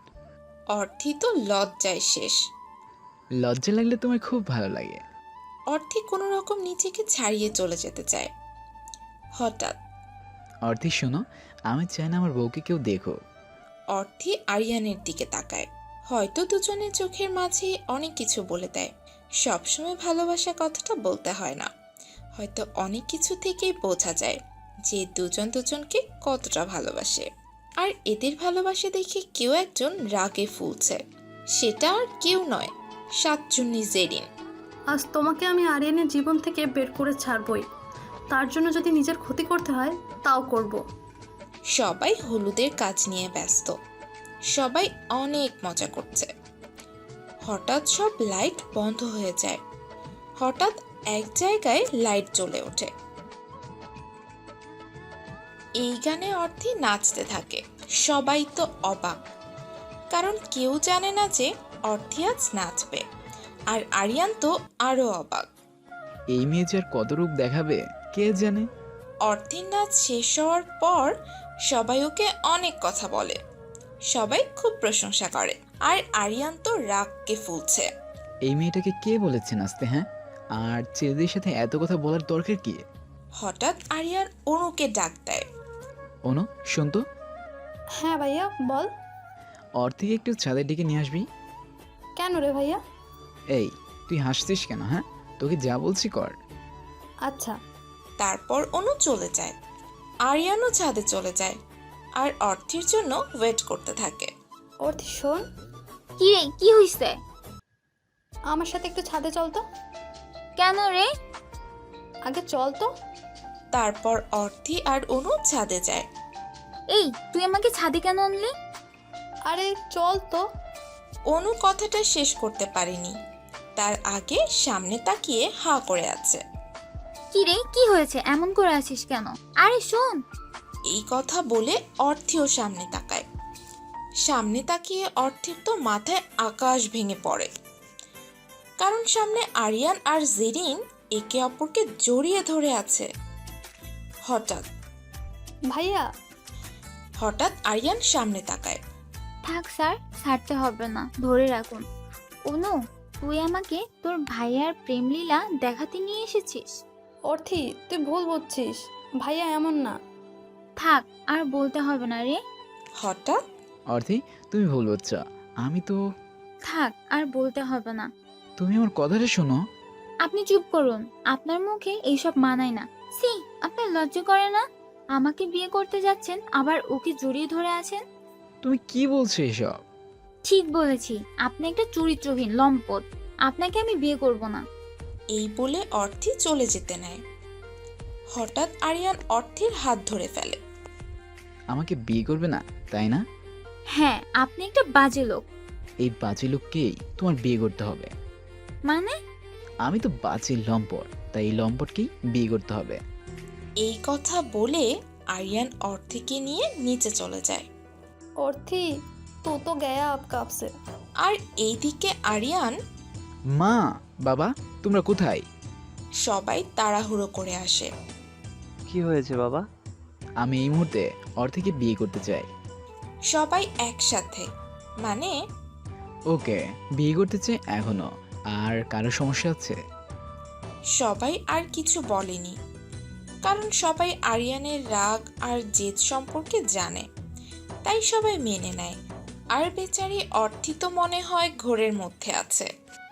অর্থী তো লজ্জায় শেষ। লজ্জা লাগলে তোমার খুব ভালো লাগে। অর্থী কোনো রকম নিজেকে ছাড়িয়ে চলে যেতে চায়। হঠাৎ অর্থী শোনো, আমি চাই না আমার বউকে কেউ দেখো। অর্থী আরিয়ানের দিকে তাকায়। হয়তো দুজনের চোখের মাঝে অনেক কিছু বলে দেয়। সবসময় ভালোবাসা কথাটা বলতে হয় না, হয়তো অনেক কিছু থেকেই বোঝা যায় যে দুজন দুজনকে কতটা ভালোবাসে। আর এদের ভালোবাসা দেখে কেউ একজন রাগে ফুলছে, সেটা আর কেউ নয়, সাতজন্যি জেরিন। আজ তোমাকে আমি আরিয়ানের জীবন থেকে বের করে ছাড়বই, তার জন্য যদি নিজের ক্ষতি করতে হয় তাও করব। সবাই হলুদের কাজ নিয়ে ব্যস্ত, সবাই অনেক মজা করছে। হঠাৎ সব লাইট বন্ধ হয়ে যায়। হঠাৎ এক জায়গায় লাইট জ্বলে ওঠে। এই গানে অর্থী নাচতে থাকে। সবাই তো অবাক, কারণ কেউ জানে না যে অর্থী আজ নাচবে। আর আরিয়ান তো আরো অবাক। এই মেয়ে যে আর কত রূপ দেখাবে কে জানে। অর্থীর নাচ শেষ হওয়ার পর সবাই ওকে অনেক কথা বলে, সবাই খুব প্রশংসা করে। আর আরিয়ান তো রাগকে ফুলছে। এই মেয়েটাকে কে বলেছে নাচতে? হ্যাঁ, আর ছেলেদের সাথে এত কথা বলার দরকার কি? হঠাৎ আরিয়ান অনুকে ডাক দেয়। অনু, শোন তো। হ্যাঁ ভাইয়া বল। অর্থীকে একটু ছাদের দিকে নিয়ে আসবি। কেন রে ভাইয়া? এই, তুই হাসছিস কেন? হ্যাঁ, তোকে যা বলছি কর। আচ্ছা। তারপর অনু চলে যায়। আরিয়ানও ছাদে চলে যায় আর অর্থীর জন্য ওয়েট করতে থাকে। অর্থী শোন। কি রে, কি হইছে? আমার সাথে একটু ছাদে চল তো। কেন রে? আগে চল তো। তারপর অর্থী আর অনু ছাদে যায়। এই, তুই আমাকে ছাদে কেন আনলি? আরে চল তো। অনু কথাটা শেষ করতে পারেনি, তার আগে সামনে তাকিয়ে হা করে আছে। কি রে, কি হয়েছে? এমন করে আছিস কেন? আরে শোন। এই কথা বলে অর্থীও সামনে তাকায়। সামনে তাকিয়ে অর্থীর তো মাথায় আকাশ ভেঙে পড়ে, কারণ সামনে আরিয়ান আর জেরিন একে অপরকে জড়িয়ে ধরে আছে। হঠাৎ আরিয়ান সামনে তাকায়। থাক স্যার, ছাড়তে হবে না, ধরে রাখুন। অনু, তুই আমাকে তোর ভাইয়ার প্রেমলীলা দেখাতে নিয়ে এসেছিস। অর্থী তুই ভুল বুঝছিস, ভাইয়া এমন না। থাক, আর বলতে হবে না রে। হঠাৎ অর্থি, তুমি ভুল বুঝছো। আমি তো... থাক, আর বলতে হবে না। তুমি আমার কথাটা শোনো। আপনি চুপ করুন, আপনার মুখে এইসব মানায় না। সি, আপনার লজ্জা করে না? আমাকে বিয়ে করতে যাচ্ছেন, আবার ওকে জড়িয়ে ধরে আছেন। তুমি কি বলছো এসব? ঠিক বলেছি, আপনি একটা চরিত্রহীন লম্পট। আপনাকে আমি বিয়ে করব না। এই বলে অর্থি চলে যেতে নেয়। হঠাৎ আরিয়ান অর্থির হাত ধরে ফেলে। আমাকে বিয়ে করবে না, তাই না? হ্যাঁ, আপনি একটা বাজে লোক। এই বাজে লোককেই তোমার বিয়ে করতে হবে। মানে? আমি তো বাজে লম্পট, তাই এই লম্পটকেই বিয়ে করতে হবে। এই কথা বলে আরিয়ান অর্থিকে নিয়ে নিচে চলে যায়। অর্থি, তু তো গয়া আপ কাপ সে। আর এইদিকে আরিয়ান... মা, বাবা, তোমরা কোথায়? সবাই তাড়াহুড়ো করে আসে। কি হয়েছে বাবা? আমি এই মুহূর্তে অর্থিকে বিয়ে করতে চাই। সবাই একসাথে, মানে... ওকে, বিয়ে করতে চাই এখনো। আর কারো সমস্যা আছে? সবাই আর কিছু বলেনি, কারণ সবাই আরিয়ানের রাগ আর জেদ সম্পর্কে জানে, তাই সবাই মেনে নেয়। আর বেচারি অর্থি তো মনে হয় ঘোরের মধ্যে আছে।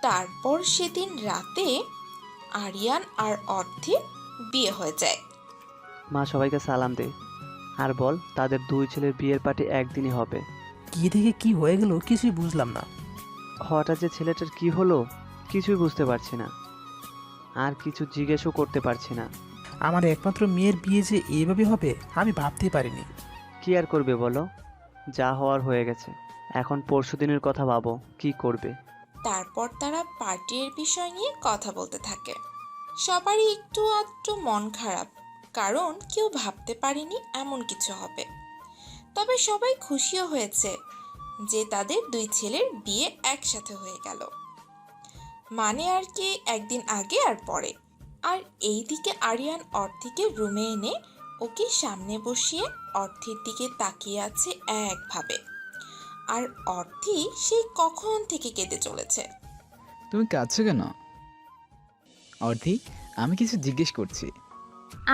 তারপর সেদিন রাতে আরিয়ান আর অর্থির বিয়ে হয়ে যায়। মা সবাইকে সালাম দে, আর বল তাদের দুই ছেলের বিয়ের পার্টি একদিনই হবে। কি থেকে কি হয়ে গেল কিছুই বুঝলাম না। হঠাৎ যে ছেলেটার কি হলো কিছুই বুঝতে পারছি না, আর কিছু জিজ্ঞেসও করতে পারছি না। আমার একমাত্র মেয়ের বিয়ে যে এইভাবে হবে আমি ভাবতেই পারিনি। কি আর করবে বলো, যা হওয়ার হয়ে গেছে। এখন পরশুদিনের কথা ভাবো কি করবে। তারপর তারা পার্টির বিষয় নিয়ে কথা বলতে থাকে। সবারই একটু আধটু মন খারাপ, কারণ কেউ ভাবতে পারেনি এমন কিছু হবে। তবে সবাই খুশিও হয়েছে যে তাদের দুই ছেলের বিয়ে একসাথে হয়ে গেল, মানে আর কি একদিন আগে আর পরে। আর এইদিকে আরিয়ান অর্থিকে রুমে এনে ওকে সামনে বসিয়ে অর্থির দিকে তাকিয়ে আছে একভাবে। আর অর্থি সেই কখন থেকে কেঁদে চলেছে। তুমি কাঁদছো কেন? অর্থি, আমি কিছু জিজ্ঞেস করছি।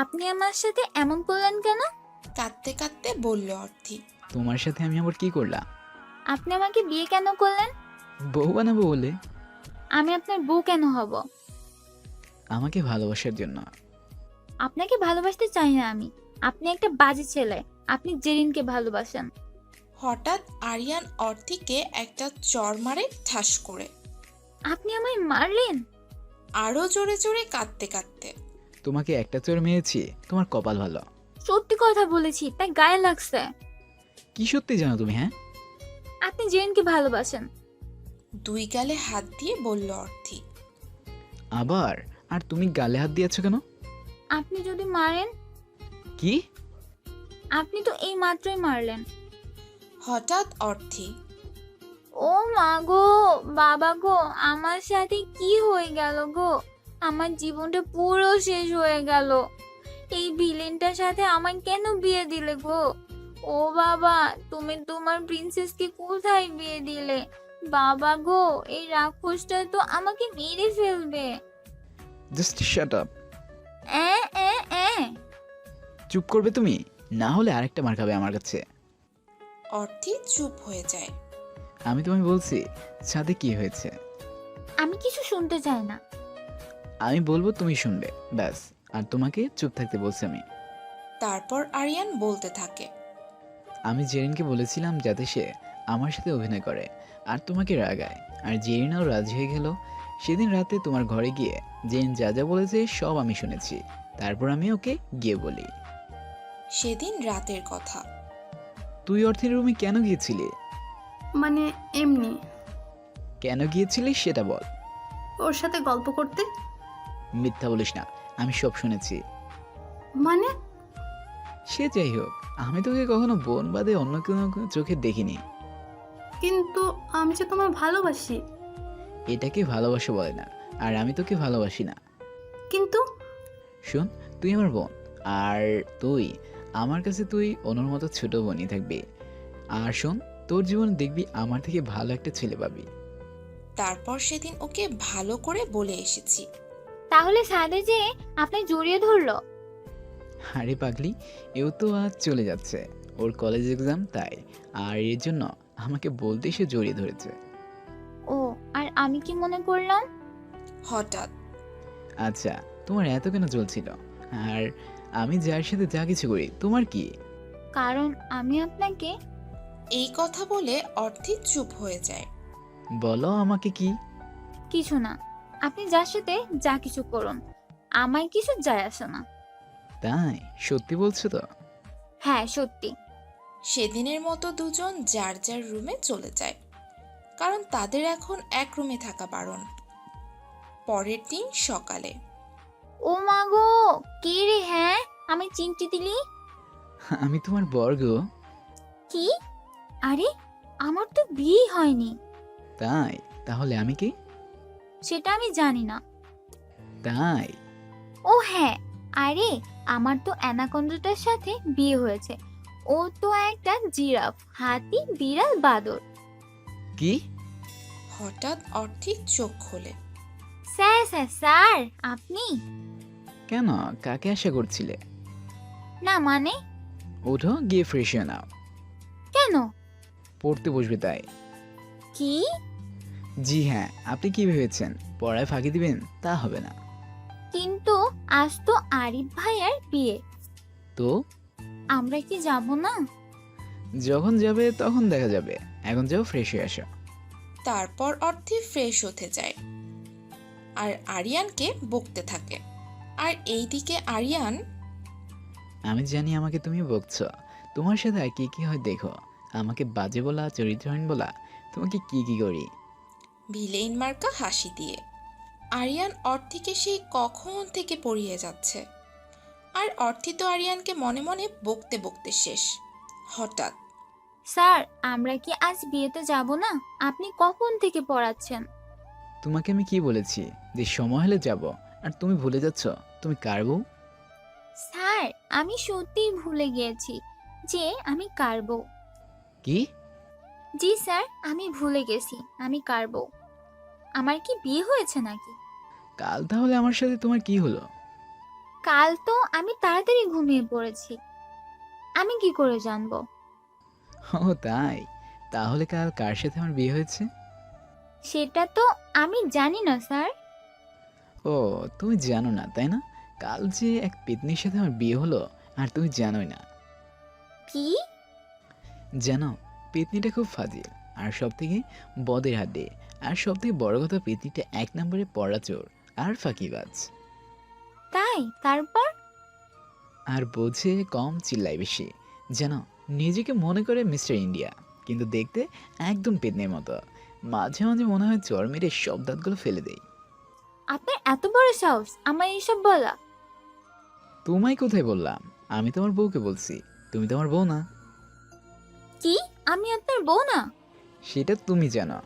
আপনি আমার সাথে এমন করলেন কেন? কাঁদতে কাঁদতে বলল অর্থি। তোমার সাথে আমি আবার কি করলাম? আপনি আমাকে বিয়ে কেন করলেন? বউ বানাবো বলে। আমি আপনার বউ কেন হব? আমাকে ভালোবাসার জন্য। আপনাকে ভালোবাসতে চাই না আমি। আপনি একটা বাজে ছেলে। আপনি জেরিনকে ভালোবাসেন। হঠাৎ আরিয়ান অর্থিকে একটা চড় মারে ঠাস করে। আপনি আমায় মারলেন? আরো জোরে জোরে কাঁদতে কাঁদতে। তোমাকে একটা চোর মেরেছি, তোমার কপাল ভালো। সত্যি কথা বলেছি, তাই গায়ে লাগছে। কি সত্যি জানো তুমি? হ্যাঁ, আপনি জেরিনকে ভালোবাসেন। দুই গালে হাত দিয়ে বলল অর্থি। আবার? আর তুমি গালে হাত দিয়েছো কেন? আপনি যদি মারেন? কি? আপনি তো এই মাত্রই মারলেন। হঠাৎ অর্থি। ও মা গো, বাবা গো, আমার সাথে কি হয়ে গেল গো? আমার জীবনটা পুরো শেষ হয়ে গেল। এই ভিলেনটার সাথে আমায় কেন বিয়ে দিলে গো? ও বাবা, তুমি তোমার প্রিন্সেসকে কোথায় বিয়ে দিলে? বাবা গো, এই রাক্ষসটা তো আমাকে মেরে ফেলবে। Just shut up. এ এ এ চুপ করবে তুমি, না হলে আরেকটা মার খাবে আমার কাছে। অর্থি চুপ হয়ে যায়। আমি তোমায় বলছি ছাদে কি হয়েছে। আমি কিছু শুনতে চাই না। আমি বলবো তুমি শুনবে, ব্যাস। আর তোমাকে চুপ থাকতে বলছি আমি। তারপর আরিয়ান বলতে থাকে। আমি জেরিনকে বলেছিলাম যাতে সে আমার সাথে অভিনয় করে আর তোমাকে রাগায়, আর জেরিনাও রাজি হয়ে গেল। সেদিন রাতে তোমার ঘরে গিয়ে জেরিন যা যা বলেছে সব আমি শুনেছি। তারপর আমি ওকে গিয়ে বলি। সেদিন রাতের কথা। তুই অর্থের রুমে কেন গিয়েছিলি? মানে এমনি, কেন গিয়েছিলি সেটা বল। ওর সাথে গল্প করতে। মিথ্যা বলিস না, আমি সব শুনেছি। মানে? সে যাই হোক, আমি তোকে কখনো বোন বাদে অন্য কোনো চোখে দেখিনি। কিন্তু আমি যে তোমায় ভালোবাসি। এটাকে ভালোবাসা বলে না, আর আমি তোকে ভালোবাসি না। কিন্তু শোন, তুই আমার বোন, আর তুই আমার কাছে তুই অনুর মতো ছোট বোনই থাকবি। আর শোন, তোর জীবন দেখবি আমার থেকে ভালো একটা ছেলে পাবি। তারপর সেদিন ওকে ভালো করে বলে এসেছি। তাহলে সাদে যে আপনি জড়িয়ে ধরলো? আরে পাগলি, এও তো আজ চলে যাচ্ছে। ওর কলেজ এক্সাম তাই, আর এর জন্য আমাকে বলতে সে জড়িয়ে ধরেছে। ও, আর আমি কি মনে করলাম? হঠাৎ আচ্ছা, তোমার এত কেন চলছিল? আর আমি যার সাথে যা কিছু করি তোমার কি? কারণ আমি আপনাকে এই কথা বলে অর্থি চুপ হয়ে যায়। বলো আমাকে কি? কিছু না, আপনি যার সাথে যা কিছু করুন, আমায় কিছু যায় আসে না। তাই? সত্যি বলছো তো? হ্যাঁ, সত্যি। সেদিনের মতো দুজন যার যার রুমে চলে যায়, কারণ তাদের এখন এক রুমে থাকা বারণ। পরের দিন সকালে ও মা গো, কে রে? হ্যাঁ, আমি চিমটি দিলি? আমি তোমার বর্গ। কি? আরে, আমার তো বিয়ে হয়নি। তাই? তাহলে আমি কি? সেটা আমি জানি না। তাই? ও হ্যাঁ, আরে আমার তো অ্যানাকোন্ডাটার সাথে বিয়ে হয়েছে। ও তো একটা জিরাফ, হাতি, বিড়াল, বাদর। কি? হঠাৎ অর্থি চোখ খোলে। স্যার স্যার স্যার, আপনি? কেন, কাকে আশা করছিলে? না মানে? ওঠো, গিয়ে ফ্রেশ হয়ে নাও। কেন? পড়তে বসবে তাই। কি? জি হ্যাঁ, আপনি কি ভেবেছেন পড়ায় ফাঁকি দিবেন? তা হবে না। কিন্তু আজ তো আরিফ ভাইয়ার বিয়ে, তো আমরা কি যাব না? যখন যাবে তখন দেখা যাবে, এখন যাও ফ্রেশ হয়ে আসো। তারপর অর্থি ফ্রেশ হতে যায় আর আরিয়ানকে বকতে থাকে। আর এইদিকে আরিয়ান আমি জানি আমাকে তুমি বকছো, তোমার সাথে আর কি কি হয় দেখো। আমাকে বাজে বলা, চরিত্রহীন বলা, তোমাকে কি কি করি। ভিলেইন মার্কা হাসি দিয়ে আরিয়ান অর্থিকে সেই কখন থেকে পড়িয়ে যাচ্ছে, আর অর্থি তো আরিয়ানকে মনে মনে বকতে বকতে শেষ। হঠাৎ স্যার, আমরা কি আজ বিয়েতে যাব না? আপনি কখন থেকে পড়াচ্ছেন? তোমাকে আমি কি বলেছি যে সময় হলে যাব, আর তুমি ভুলে যাচ্ছ তুমি কার বউ? স্যার, আমি সত্যিই ভুলে গিয়েছি যে আমি কার বউ। কি? জি স্যার, আমি ভুলে গেছি আমি কার বউ। আমার কি বিয়ে হয়েছে নাকি? কাল তাহলে আমার সাথে তোমার কি হলো? কাল তো আমি তাড়াতাড়ি ঘুমিয়ে পড়েছি, আমি কি করে জানবো? ও তাই? তাহলে কাল কার সাথে আমার বিয়ে হয়েছে? সেটা তো আমি জানি না স্যার। ও, তুমি জানো না তাই না? কাল যে এক পেতনির সাথে আমার বিয়ে হলো, আর তুমি জানোই না। কি? জানো, পেতনিটা খুব ফাজিল, আর সব থেকে বদের হাড্ডি, আর সব থেকে বড় কথা পেতনিটা এক নম্বরে পড়াচোর আর ফাঁকিবাজ। তাই? তারপর? আর বোঝে কম, চিল্লায় বেশি। জানো, নিজেকে মনে করে মিস্টার ইন্ডিয়া, কিন্তু দেখতে একদম পেতনির মতো। মাঝে মাঝে মনে হয় চর মেরে সব দাঁতগুলো ফেলে দেয়। আপনার এত বড় সাহস আমায় এইসব বলা? তোমায় কোথায় বললাম? আমি তোমার বউকে বলছি, তুমি তো আমার বউ না। কি? আমি আপনার বউ না? সেটা তুমি জানো।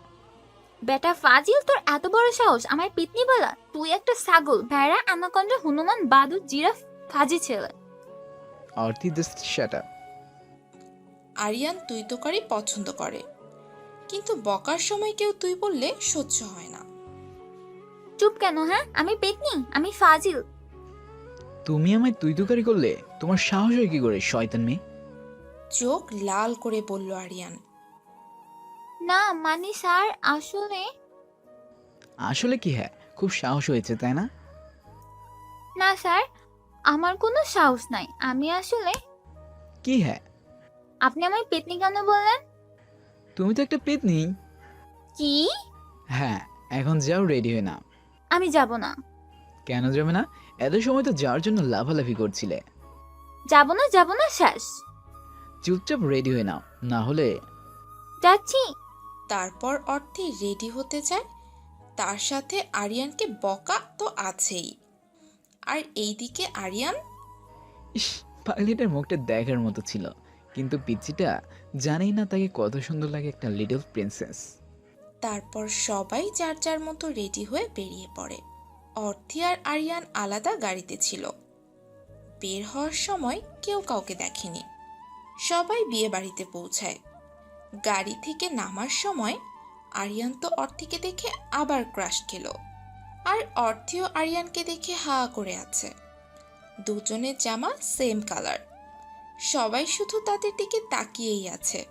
বেটা ফাজিল, তোর এত বড় সাহস আমায় পিতনি বলা? তুই একটা ছাগল, ভেড়া, অ্যানাকন্ডা, হনুমান, বাদুড়, জিরাফ, ফাজি ছেলে। Arthi, just shut up. Aryan তুই তোকারি পছন্দ করে, কিন্তু বকার সময় কেউ তুই বললে সহ্য হয় না। চুপ কেন? হ্যাঁ, আমি পেতনি, আমি ফাজিল। তুমি আমায় তুই তুকারি করলে? তোমার সাহস হয় কি করে, শয়তান মেয়ে? চোখ লাল করে বলল আরিয়ান। না মানে স্যার, আসলে আসলে কি? হ্যাঁ, খুব সাহস হয়েছে তাই না? না স্যার, আমার কোনো সাহস নাই। আমি আসলে কি? হ্যাঁ, আপনি আমায় পেতনি কেন বললেন? তুমি তো একটা পেতনি। কি? হ্যাঁ, এখন যাও, রেডি হয়ে নাও। আমি যাব না। কেন যাবে না? এত সময় তো যাওয়ার জন্য লাফালাফি করছিলে। যাব না, যাব না, শেষ। চুপচাপ রেডি হয়ে নাও, না হলে। যাচ্ছি। তারপর অর্থে রেডি হতে যায়, তার সাথে আরিয়ানকে বকা তো আছেই। আর এইদিকে আরিয়ান ইস, পাগলিটার মুখটা দেখার মতো ছিল, কিন্তু পিচ্চিটা জানেই না তাকে কত সুন্দর লাগে একটা লিটল প্রিন্সেস। তারপর সবাই যার যার মতো রেডি হয়ে বেরিয়ে পড়ে। অর্থি আর আরিয়ান আলাদা গাড়িতে ছিল। বের হওয়ার সময় কেউ কাউকে দেখেনি। সবাই বিয়ে বাড়িতে পৌঁছায়। গাড়ি থেকে নামার সময় আরিয়ান তো অর্থিকে দেখে আবার ক্রাশ খেলো, আর অর্থিও আরিয়ানকে দেখে হা করে আছে। দুজনের জামা সেম কালার, সবাই শুধু তাদের দিকে তাকিয়েই আছে,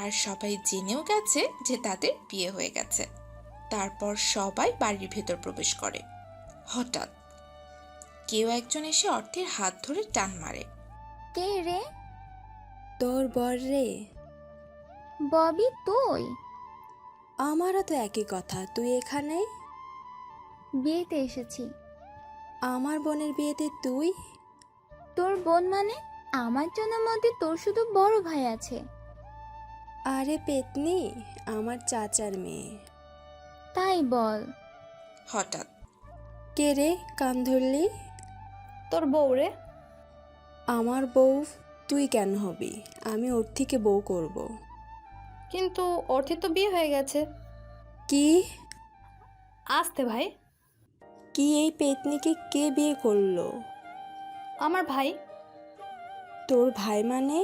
আর সবাই জেনেও গেছে যে তাদের বিয়ে হয়ে গেছে। তারপর সবাই বাড়ির ভেতর প্রবেশ করে। হঠাৎ কেউ একজন এসে অর্থের হাত ধরে টান মারে। কে রে? তোর বর রে। ববি তুই? আমারও তো একই কথা, তুই এখানে? বিয়েতে এসেছি। আমার বোনের বিয়েতে তুই? তোর বোন মানে? আমার জন্যের মধ্যে তোর শুধু বড় ভাই আছে। আরে পেতনি, আমার চাচার মেয়ে। তাই বল। হঠাৎ কে রে, কান ধরলি? তোর বউ রে। আমার বউ তুই কেন হবি? আমি ওর থেকে বউ করব। কিন্তু অর্থে তো বিয়ে হয়ে গেছে। কি? আসতে ভাই। কি এই পেতনিকে কে বিয়ে করলো? আমার ভাই। তোর ভাই মানে?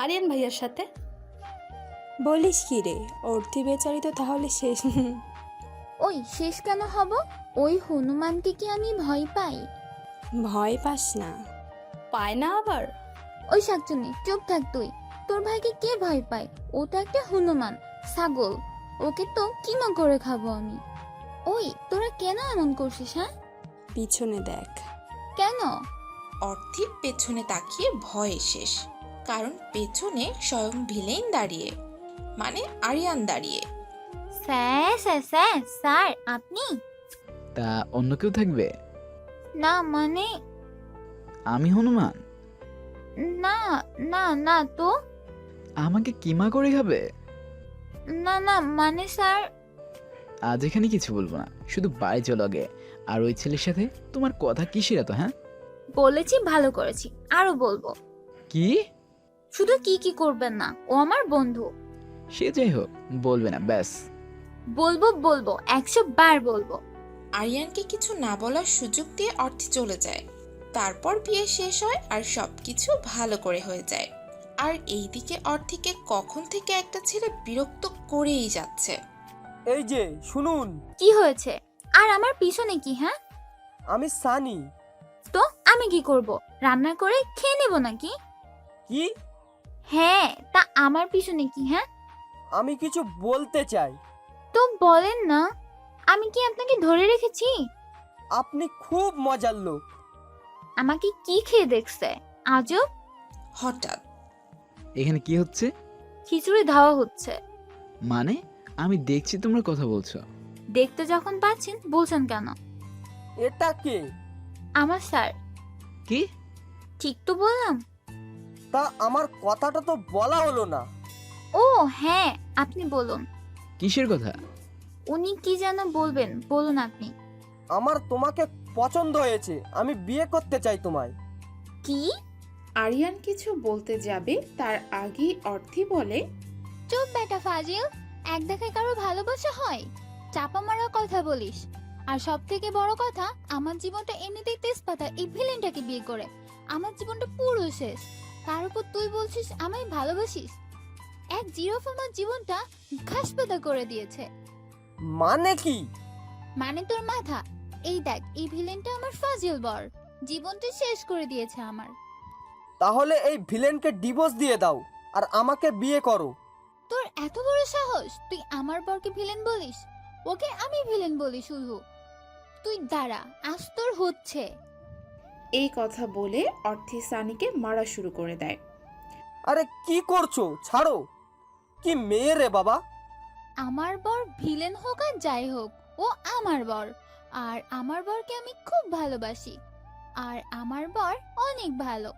আরিয়ান ভাইয়ার সাথে। বলিস কি রে? অর্থি বেচারি তো তাহলে শেষ। ওই শেষ কেন হব? ওই হনুমানকে কি আমি ভয় পাই? ভয় পাস না। পায় না আবার? ওই শাকচুনি, চুপ থাক তুই। তোর ভাইকে কে ভয় পায়? ও তো একটা হনুমান, ছাগল। ওকে তো কিমা করে খাবো আমি। ওই তোরা কেন এমন করছিস? হ্যাঁ, পিছনে দেখ। কেন? অর্থির পেছনে তাকিয়ে ভয়ে শেষ, কারণ পেছনে স্বয়ং ভিলেন দাঁড়িয়ে, মানে আরিয়ান দাঁড়িয়ে। স্যার আপনি? তা অন্য কেউ থাকবে? না মানে আমি হনুমান? না না না তো। আমাকে কিমা করে খাবে? না না মানে স্যার। আজ এখানে কিছু বলবো না, শুধু বাড়ি চলো আগে। আর ওই ছেলের সাথে তোমার কথা কিসের এত? হ্যাঁ, বলেছি, ভালো করেছি, আরো বলবো। কি? শুধু কি করবেন না, ও আমার বন্ধু। সে যাই হোক, বলবে না ব্যাস। বলবো 100 বার বলবো। আরিয়ানকে কিছু না বলার সুযোগ দিয়ে অর্থি চলে যায়। তারপর বিয়ে শেষ হয় আর সবকিছু ভালো করে হয়ে যায়। আর এইদিকে অর্থিকে কখন থেকে একটা ছেলে বিরক্ত করেই যাচ্ছে। এই যে শুনুন। কি হয়েছে? আর আমার পিছনে কি? হ্যাঁ, আমি সানি। তো আমি কি করব? রান্না করে খেয়ে নেব নাকি? কি? হ্যাঁ, তা আমার পিছনে কি? হ্যাঁ, আমি কিছু বলতে চাই। তো বলেন না। আমি কি আপনাকে ধরে রেখেছি? আপনি খুব মজার লোক। আমাকে কি খেয়ে দেখছে আজব? হঠাৎ এখানে কি হচ্ছে? খিচুড়ি ধাওয়া হচ্ছে। মানে আমি দেখছি তোমরা কথা বলছো। দেখতে যখন পাচ্ছেন বলছেন কেন? এটা কে? আমার স্যার। কি? ঠিক তো বললাম? তা আমার কথাটা তো বলা হলো না। ও হ্যাঁ, আপনি বলুন। কিসের কথা? উনি কি যেন বলবেন, বলুন আপনি। আমার তোমাকে পছন্দ হয়েছে, আমি বিয়ে করতে চাই তোমায়। কি? আরিয়ান কিছু বলতে যাবে তার আগেই অর্থি বলে, চুপ বেটা ফাজিল, এক দেখায় কারো ভালোবাসা হয়? চাপা মারা কথা বলিস। আর সব থেকে বড় কথা, আমার জীবনটা এমনিতেই তেজপাতা, এই ভিলেনটাকে বিয়ে করে আমার জীবনটা পুরো শেষ। তার উপর তুই বলছিস আমায় ভালোবাসিস? এক জিরাফ আমার জীবনটা ঘাস পাতা করে দিয়েছে। মানে কি? মানে তোর মাথা। এই দেখ, এই ভিলেনটা আমার ফাজিল বর, জীবনটা শেষ করে দিয়েছে আমার। তাহলে এই ভিলেনকে ডিভোর্স দিয়ে দাও আর আমাকে বিয়ে করো। তোর এত বড় সাহস, তুই আমার বরকে ভিলেন বলিস? ওকে আমি ভিলেন বলি শুধু? তুই দাঁড়া, আজ তোর হচ্ছে। এই কথা বলে অর্থি সানিকে মারা শুরু করে দেয়। আরে কি করছো? ছাড়ো। কি মেয়ে রে বাবা। আমার বর ভিলেন হোক আর যাই হোক, ও আমার বর। আর আমার বরকে আমি খুব ভালোবাসি। আর আমার বর অনেক ভালো।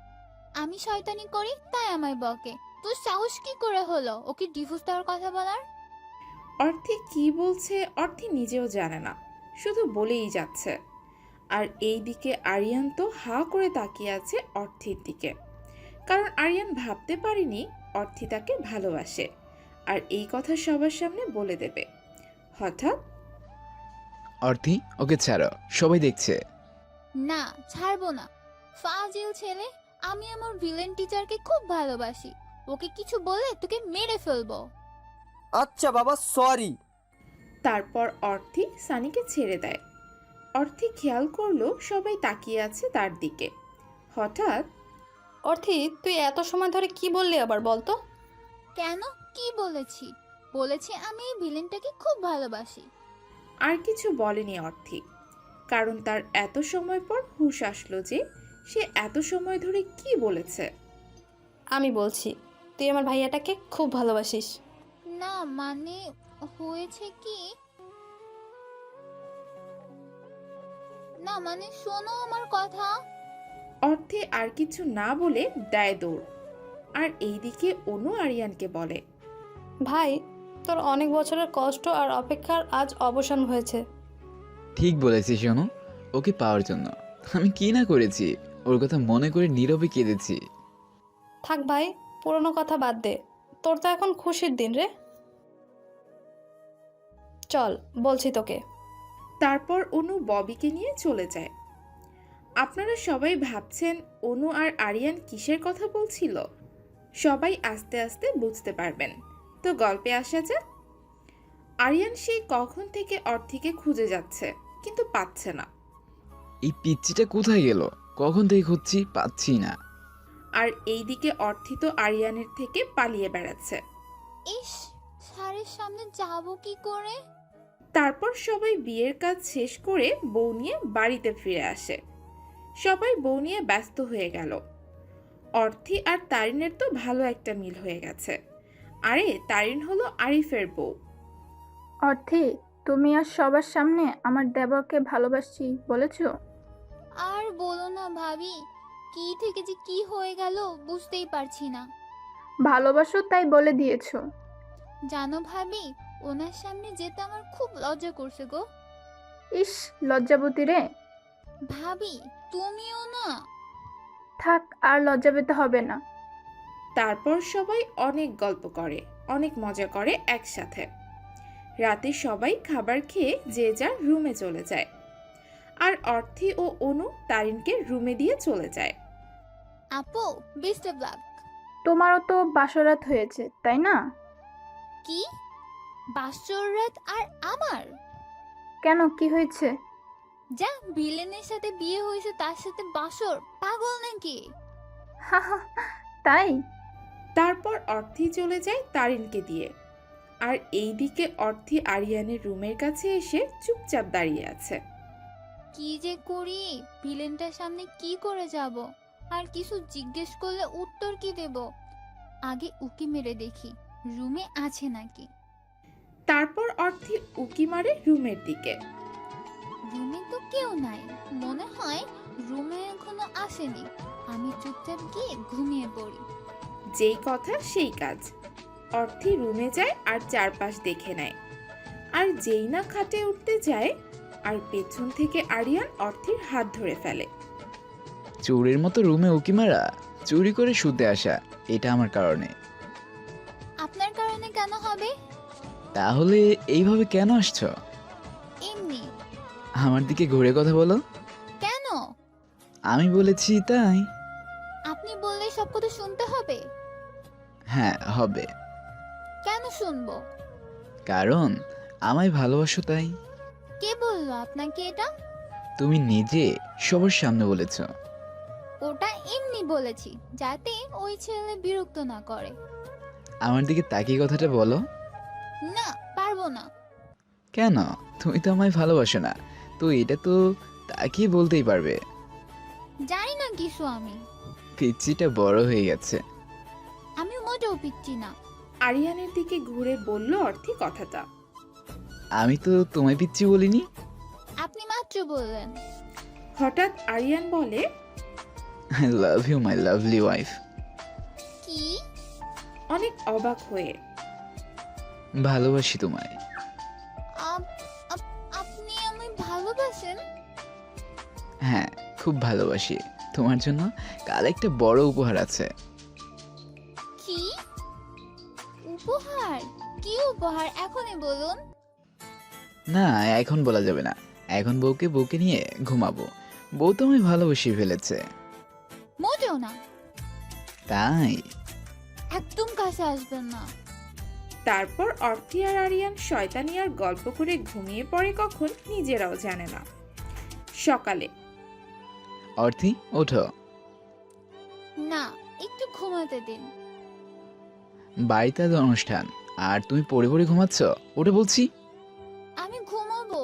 আমি শয়তানি করি তাই আমায় বকে। তোর সাহস কি করে হলো ওকে ডিভোর্স দেওয়ার কথা বলার? অর্থি কি বলছে অর্থি নিজেও জানে না, শুধু বলেই যাচ্ছে। আর এই দিকে আরিয়ান তো হা করে তাকিয়ে আছে অর্থির দিকে, কারণ আরিয়ান ভাবতে পারেনি অর্থি তাকে ভালোবাসে আর এই কথা সবার সামনে বলে দেবে। হঠাৎ অর্থি, ওকে ছাড়ো, সবাই দেখছে। না, ছাড়বো না। ফাজিল ছেলে, আমি আমার ভিলেন টিচারকে খুব ভালোবাসি। ওকে কিছু বলে তোকে মেরে ফেলবো। আচ্ছা বাবা, সরি। তারপর অর্থি সানিকে ছেড়ে দেয়। অর্থি খেয়াল করলো সবাই তাকিয়ে আছে তার দিকে। হঠাৎ অর্থি, তুই এত সময় ধরে কি বললি আবার বলতো? কেন, কি বলেছি? বলেছি আমি এই ভিলেনটাকে খুব ভালোবাসি। আর কিছু বলেনি অর্থি, কারণ তার এত সময় পর হুঁশ আসলো যে সে এত সময় ধরে কি বলেছে। আমি বলছি, তুই আমার ভাইয়াটাকে খুব ভালোবাসিস। না মানে হয়েছে কি, না মানে শোনো আমার কথা। অর্থে আর কিছু না বলে দেয় দৌড়। আর এইদিকে অনু আরিয়ানকে বলে, ভাই, তোর অনেক বছরের কষ্ট আর অপেক্ষার আজ অবসান হয়েছে। ঠিক বলেছিস শোনো, ওকে পাওয়ার জন্য আমি কি না করেছি, ওর কথা মনে করে নীরবে কেঁদেছি। থাক ভাই, পুরনো কথা বাদ দে, তোর তো এখন খুশির দিন রে। চল বলছি তোকে। তারপর অনু ববিকে নিয়ে চলে যায়। আপনারা সবাই ভাবছেন অনু আর আরিয়ান কিসের কথা বলছিল? সবাই আস্তে আস্তে বুঝতে পারবেন। তো গল্পে আসা যাক। আরিয়ান সেই কখন থেকে অর্থিকে খুঁজে যাচ্ছে, কিন্তু পাচ্ছে না। এই পিচ্চিটা কোথায় গেল? কখন থেকে খুঁজছি, পাচ্ছি না। আর এইদিকে অর্থি তো আরিয়ানের থেকে পালিয়ে বেড়াচ্ছে। ইস, স্যারের সামনে যাব কি করে? তারপর সবাই বিয়ের কাজ শেষ করে বউ নিয়ে বাড়িতে ফিরে আসে। সবাই বউ নিয়ে ব্যস্ত হয়ে গেল। অর্থি আর তারিনের তো ভালো একটা মিল হয়ে গেছে। আরে তারিন হলো আরিফের বউ। অর্থে, তুমি আর সবার সামনে আমার দেবরকে ভালোবাসছি বলেছো? আর বলো না ভাবি, কি থেকে যে কি হয়ে গেল বুঝতেই পারছি না। ভালোবাসো তাই বলে দিয়েছো? জানো ভাবি, ওনার সামনে যেতে আমার খুব লজ্জা করছে গো। ইস, লজ্জাবতী রে। ভাবি তুমিও না। থাক, আর লজ্জা পেতে হবে না। তারপর সবাই অনেক গল্প করে, অনেক মজা করে একসাথে। রাতে সবাই খাবার খেয়ে যে যার রুমে চলে যায়। আর অর্থি ও অনু তারিনকে রুমে দিয়ে চলে যায়। আপু, বেস্ট অফ লাক। তোমারও তো বাসরাত হয়েছে তাই না? কি বাসর রাত আর আমার? কেন, কি হয়েছে? যা ভিলেনের সাথে বিয়ে হয়েছে তার সাথে বাসর, পাগল নাকি? তাই? তারপর অর্থি চলে যায় তারিনকে দিয়ে। আর এইদিকে অর্থি আরিয়ানের রুমের কাছে এসে চুপচাপ দাঁড়িয়ে আছে। কি যে করি, ভিলেনটার সামনে কি করে যাব? আর কিছু জিজ্ঞেস করলে উত্তর কি দেব? আগে উকি মেরে দেখি রুমে আছে নাকি। তারপর অর্থি উকি মারে রুমের দিকে। রুমে তো কেউ নাই, মনে হয় রুমে এখনো আসেনি। আমি চুপচাপ গিয়ে ঘুমিয়ে পড়ি। যেই কথা সেই কাজ। অর্থি রুমে যায় আর চারপাশ দেখে নেয়। আর যেই না খাটে উঠতে যায়, আর পেছন থেকে আরিয়ান অর্থির হাত ধরে ফেলে। চোরের মতো রুমে উকি মারা, চুরি করে শুতে আসা, এটা আমার কারণে। আপনার কারণে কেন হবে? তাহলে এইভাবে কেন আসছো? এমনি। আমার দিকে ঘুরে কথা বলো। কেন? আমি বলেছি তাই। আপনি বললে সব কথা শুনতে হবে? হ্যাঁ হবে। কেন শুনবো? কারণ আমায় ভালোবাসো তাই। কে বললো আপনাকে এটা? তুমি নিজে সবার সামনে বলেছ। ওটা এমনি বলেছি যাতে ওই ছেলে বিরক্ত না করে। আমার দিকে তাকিয়ে কথাটা বলো। না, পারবো না। কেন? তুমি তো আমায় ভালোবাসো না, তো এটা তো তাকিয়ে বলতেই পারবে। জানি না কিছু আমি। পিচ্চিটা বড় হয়ে গেছে। আমি মোটেও পিচ্ছি না। আরিয়ানের দিকে ঘুরে বলল অর্থি কথাটা। আমি তো তোমায় পিচ্ছি বলিনি। আপনি মাত্র বললেন। হঠাৎ আরিয়ান বলে, I love you my lovely wife. কি? অনেক অবাক হয়ে। ভালোবাসি তোমায়। আপনি আমায় ভালোবাসেন? হ্যাঁ, খুব ভালোবাসি। তোমার জন্য কাল একটা বড় উপহার আছে। কি উপহার? কি উপহার এখনই বলুন। না, এখন বলা যাবে না। এখন বউকে নিয়ে ঘুমাবো। বউ তো আমায় ভালোবেসে ফেলেছে। মোটেও না। তাই? একদম কাছে আসবেন না। তারপর অর্থি আর আরিয়ান শয়তানি আর গল্প করে ঘুমিয়ে পড়ে কখন নিজেরাও জানে না। সকালে অর্থি ওঠো। না, ঘুমাতে দিন। বাড়িতে আজ অনুষ্ঠান আর তুমি পড়ে পড়ে ঘুমাচ্ছ? ওটা বলছি। আমি ঘুমাবো।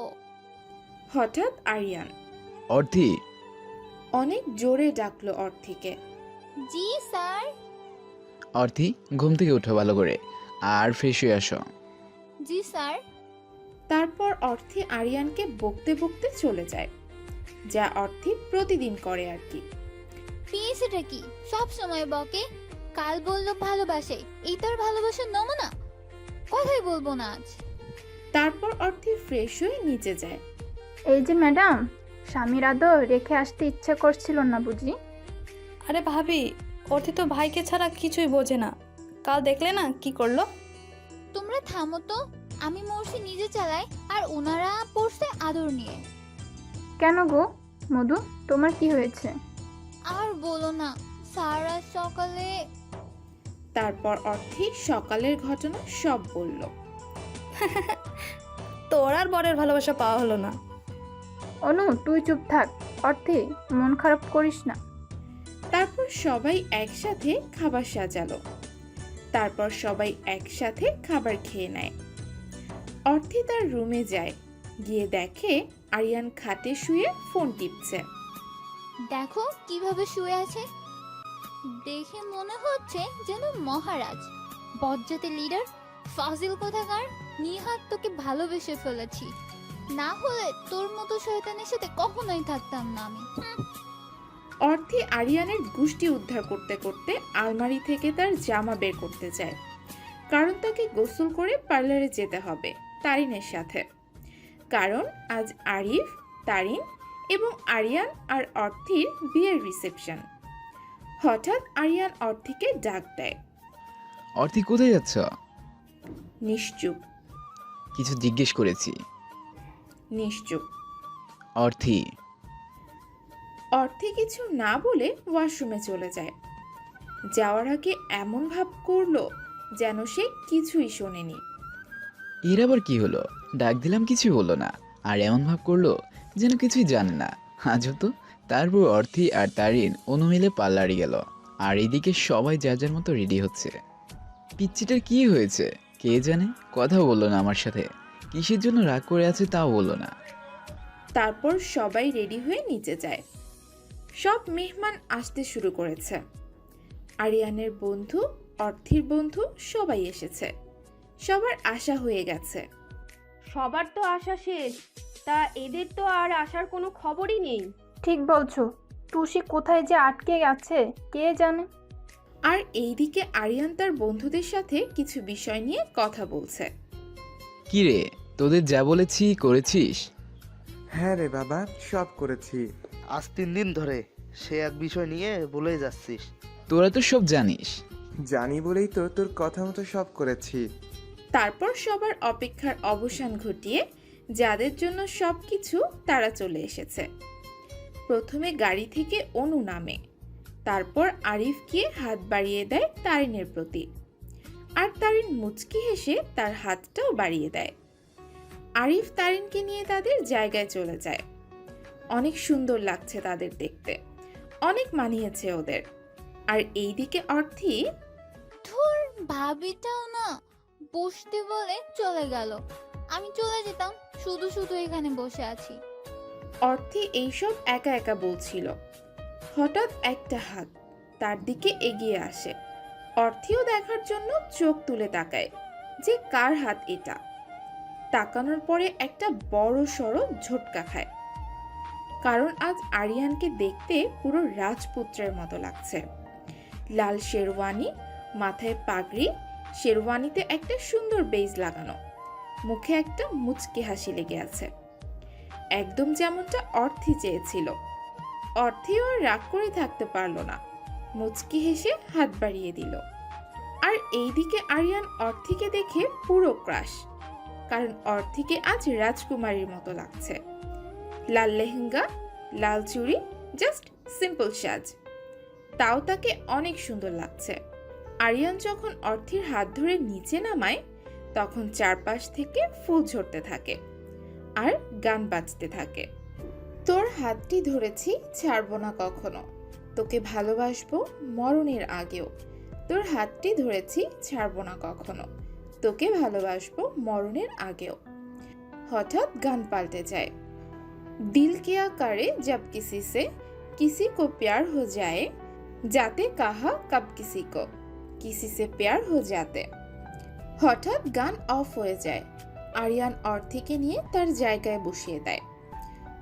হঠাৎ আরিয়ান অর্থি, অনেক জোরে ডাকলো অর্থিকে। জি স্যার। অর্থি ঘুম থেকে উঠো ভালো করে আর ফ্রেশ হয়ে আসো। জি স্যার। তারপর অর্থি আরিয়ানকে বকতে বকতে চলে যায়, যা অর্থি প্রতিদিন করে আর কি। পিএসিটা কি সব সময় বকে? কাল বললো ভালোবাসে, এই তার ভালোবাসার নমুনা? কথাই বলবো না আজ। তারপর অর্থি ফ্রেশ হয়ে নিচে যায়। এই যে ম্যাডাম, স্বামীর আদর রেখে আসতে ইচ্ছে করছিল না বুঝি? আরে ভাবি, অর্থি তো ভাইকে ছাড়া কিছুই বোঝে না। কাল দেখলে না কি করলো? তোমরা থামো তো, আমি মরছি নিজে চালাই আর ওনারা পড়ছে আদর নিয়ে। কেন গো মধু, তোমার কি হয়েছে? আর বলো না, সারা সকালে। তারপর অর্থি সকালের ঘটনা সব বলল। তোর আর বরের ভালোবাসা পাওয়া হলো না। অনু তুই চুপ থাক, অর্থে মন খারাপ করিস না। তারপর সবাই একসাথে খাবার সাজালো। তারপর সবাই একসাথে খাবার খেয়ে নেয়। অর্থি তার রুমে যায়, গিয়ে দেখে আরিয়ান খাটে শুয়ে ফোন টিপছে। দেখো কিভাবে শুয়ে আছে, দেখে মনে হচ্ছে যেন মহারাজ। বজ্জাতে লিডার, ফাজিল কোথাকার। নিহাত তোকে ভালোবেসে ফেলেছি, না হলে তোর মতো শয়তানের সাথে কখনোই থাকতাম না আমি। অর্থি আরিয়ানের গুষ্টি উদ্ধার করতে করতে আলমারি থেকে তার জামা বের করতে চায়, কারণ তাকে গোসল করে পার্লারে যেতে হবে তারিনের সাথে। কারণ আজ আরিফ, তারিন এবং আরিয়ান আর অর্থির বিয়ের রিসেপশন। হঠাৎ আরিয়ান অর্থিকে ডাক দেয়। অর্থি কোথায় যাচ্ছ? নিশ্চুপ। কিছু জিজ্ঞেস করেছি। নিশ্চুপ। অর্থি। অর্থি কিছু না বলে ওয়াশরুমে চলে যায়। যাওয়ার আগে এমন ভাব করলো যেন সে কিছুই শোনেনি। এর আবার কি হলো? ডাক দিলাম কিছুই বললো না, আর এমন ভাব করলো যেন কিছুই জানে না। আজও তো। তারপর অর্থি আর তারিন অনু মিলে পার্লারে গেল, আর এদিকে সবাই যার যার মতো রেডি হচ্ছে। পিচ্চিটার কি হয়েছে কে জানে, কথা বললো না আমার সাথে। কিসের জন্য রাগ করে আছে তাও বললো না। তারপর সবাই রেডি হয়ে নিচে যায়। সব মেহমান আসতে শুরু করেছে। আরিয়ানের বন্ধু, অর্থির বন্ধু সবাই এসেছে। সবার আশা হয়ে গেছে। সবার তো আশা শেষ, তা এদের তো আর আসার কোনো খবরই নেই। ঠিক বলছো, টুসি কোথায় যে আটকে গেছে কে জানে। আর এইদিকে আরিয়ান তার বন্ধুদের সাথে কিছু বিষয় নিয়ে কথা বলছে। কি রে, তোদের যা বলেছি করেছিস? হ্যাঁ রে বাবা, সব করেছি। আজ 3 দিন ধরে সে এক বিষয় নিয়ে বলেই যাচ্ছিস। তোরা তো সব জানিস। জানি বলেই তো তোর কথা মতো সব করেছি। তারপর সবার অপেক্ষার অবসান ঘটিয়ে যাদের জন্য সবকিছু তারা চলে এসেছে। প্রথমে গাড়ি থেকে অনু নামে, তারপর আরিফ গিয়ে হাত বাড়িয়ে দেয় তারিনের প্রতি, আর তারিন মুচকি হেসে তার হাতটাও বাড়িয়ে দেয়। আরিফ তারিনকে নিয়ে তাদের জায়গায় চলে যায়। অনেক সুন্দর লাগছে তাদের দেখতে, অনেক মানিয়েছে ওদের। আর এইদিকে অর্থি, ধুর, ভাবিটাও না বসতে বলে চলে গেল। আমি চলে যেতাম, শুধু শুধু এখানে বসে আছি। অর্থি এইসব একা একা বলছিল। হঠাৎ একটা হাত তার দিকে এগিয়ে আসে। অর্থিও দেখার জন্য চোখ তুলে তাকায় যে কার হাত এটা। তাকানোর পরে একটা বড় সড়ো ঝটকা খায়, কারণ আজ আরিয়ানকে দেখতে পুরো রাজপুত্রের মতো লাগছে। লাল শেরওয়ানি, মাথায় পাগড়ি, শেরওয়ানিতে একটা সুন্দর বেজ লাগানো, মুখে একটা মুচকি হাসি লেগে আছে, একদম যেমনটা অর্থি চেয়েছিল। অর্থিও আর রাগ করে থাকতে পারল না, মুচকি হেসে হাত বাড়িয়ে দিল। আর এইদিকে আরিয়ান অর্থিকে দেখে পুরো ক্রাশ, কারণ অর্থিকে আজ রাজকুমারীর মতো লাগছে। লাল লেহেঙ্গা, লাল চুড়ি, জাস্ট সিম্পল সাজ, তাও তাকে অনেক সুন্দর লাগছে। আরিয়ান যখন অর্থির হাত ধরে নিচে নামায়, তখন চারপাশ থেকে ফুল ঝরতে থাকে আর গান বাজতে থাকে। তোর হাতটি ধরেছি, ছাড়বো না কখনো, তোকে ভালোবাসবো মরণের আগেও, তোর হাতটি ধরেছি ছাড়বো না কখনো, তোকে ভালোবাসবো মরণের আগেও। হঠাৎ গান পাল্টে যায়। दिल क्या करे जब किसी को प्यार हो जाए, जाते कहा कब किसी से प्यार हो जाते। হঠাৎ গান অফ হয়ে যায়। আরিয়ান অর্থিকে নিয়ে তার জায়গায় বসিয়ে দেয়।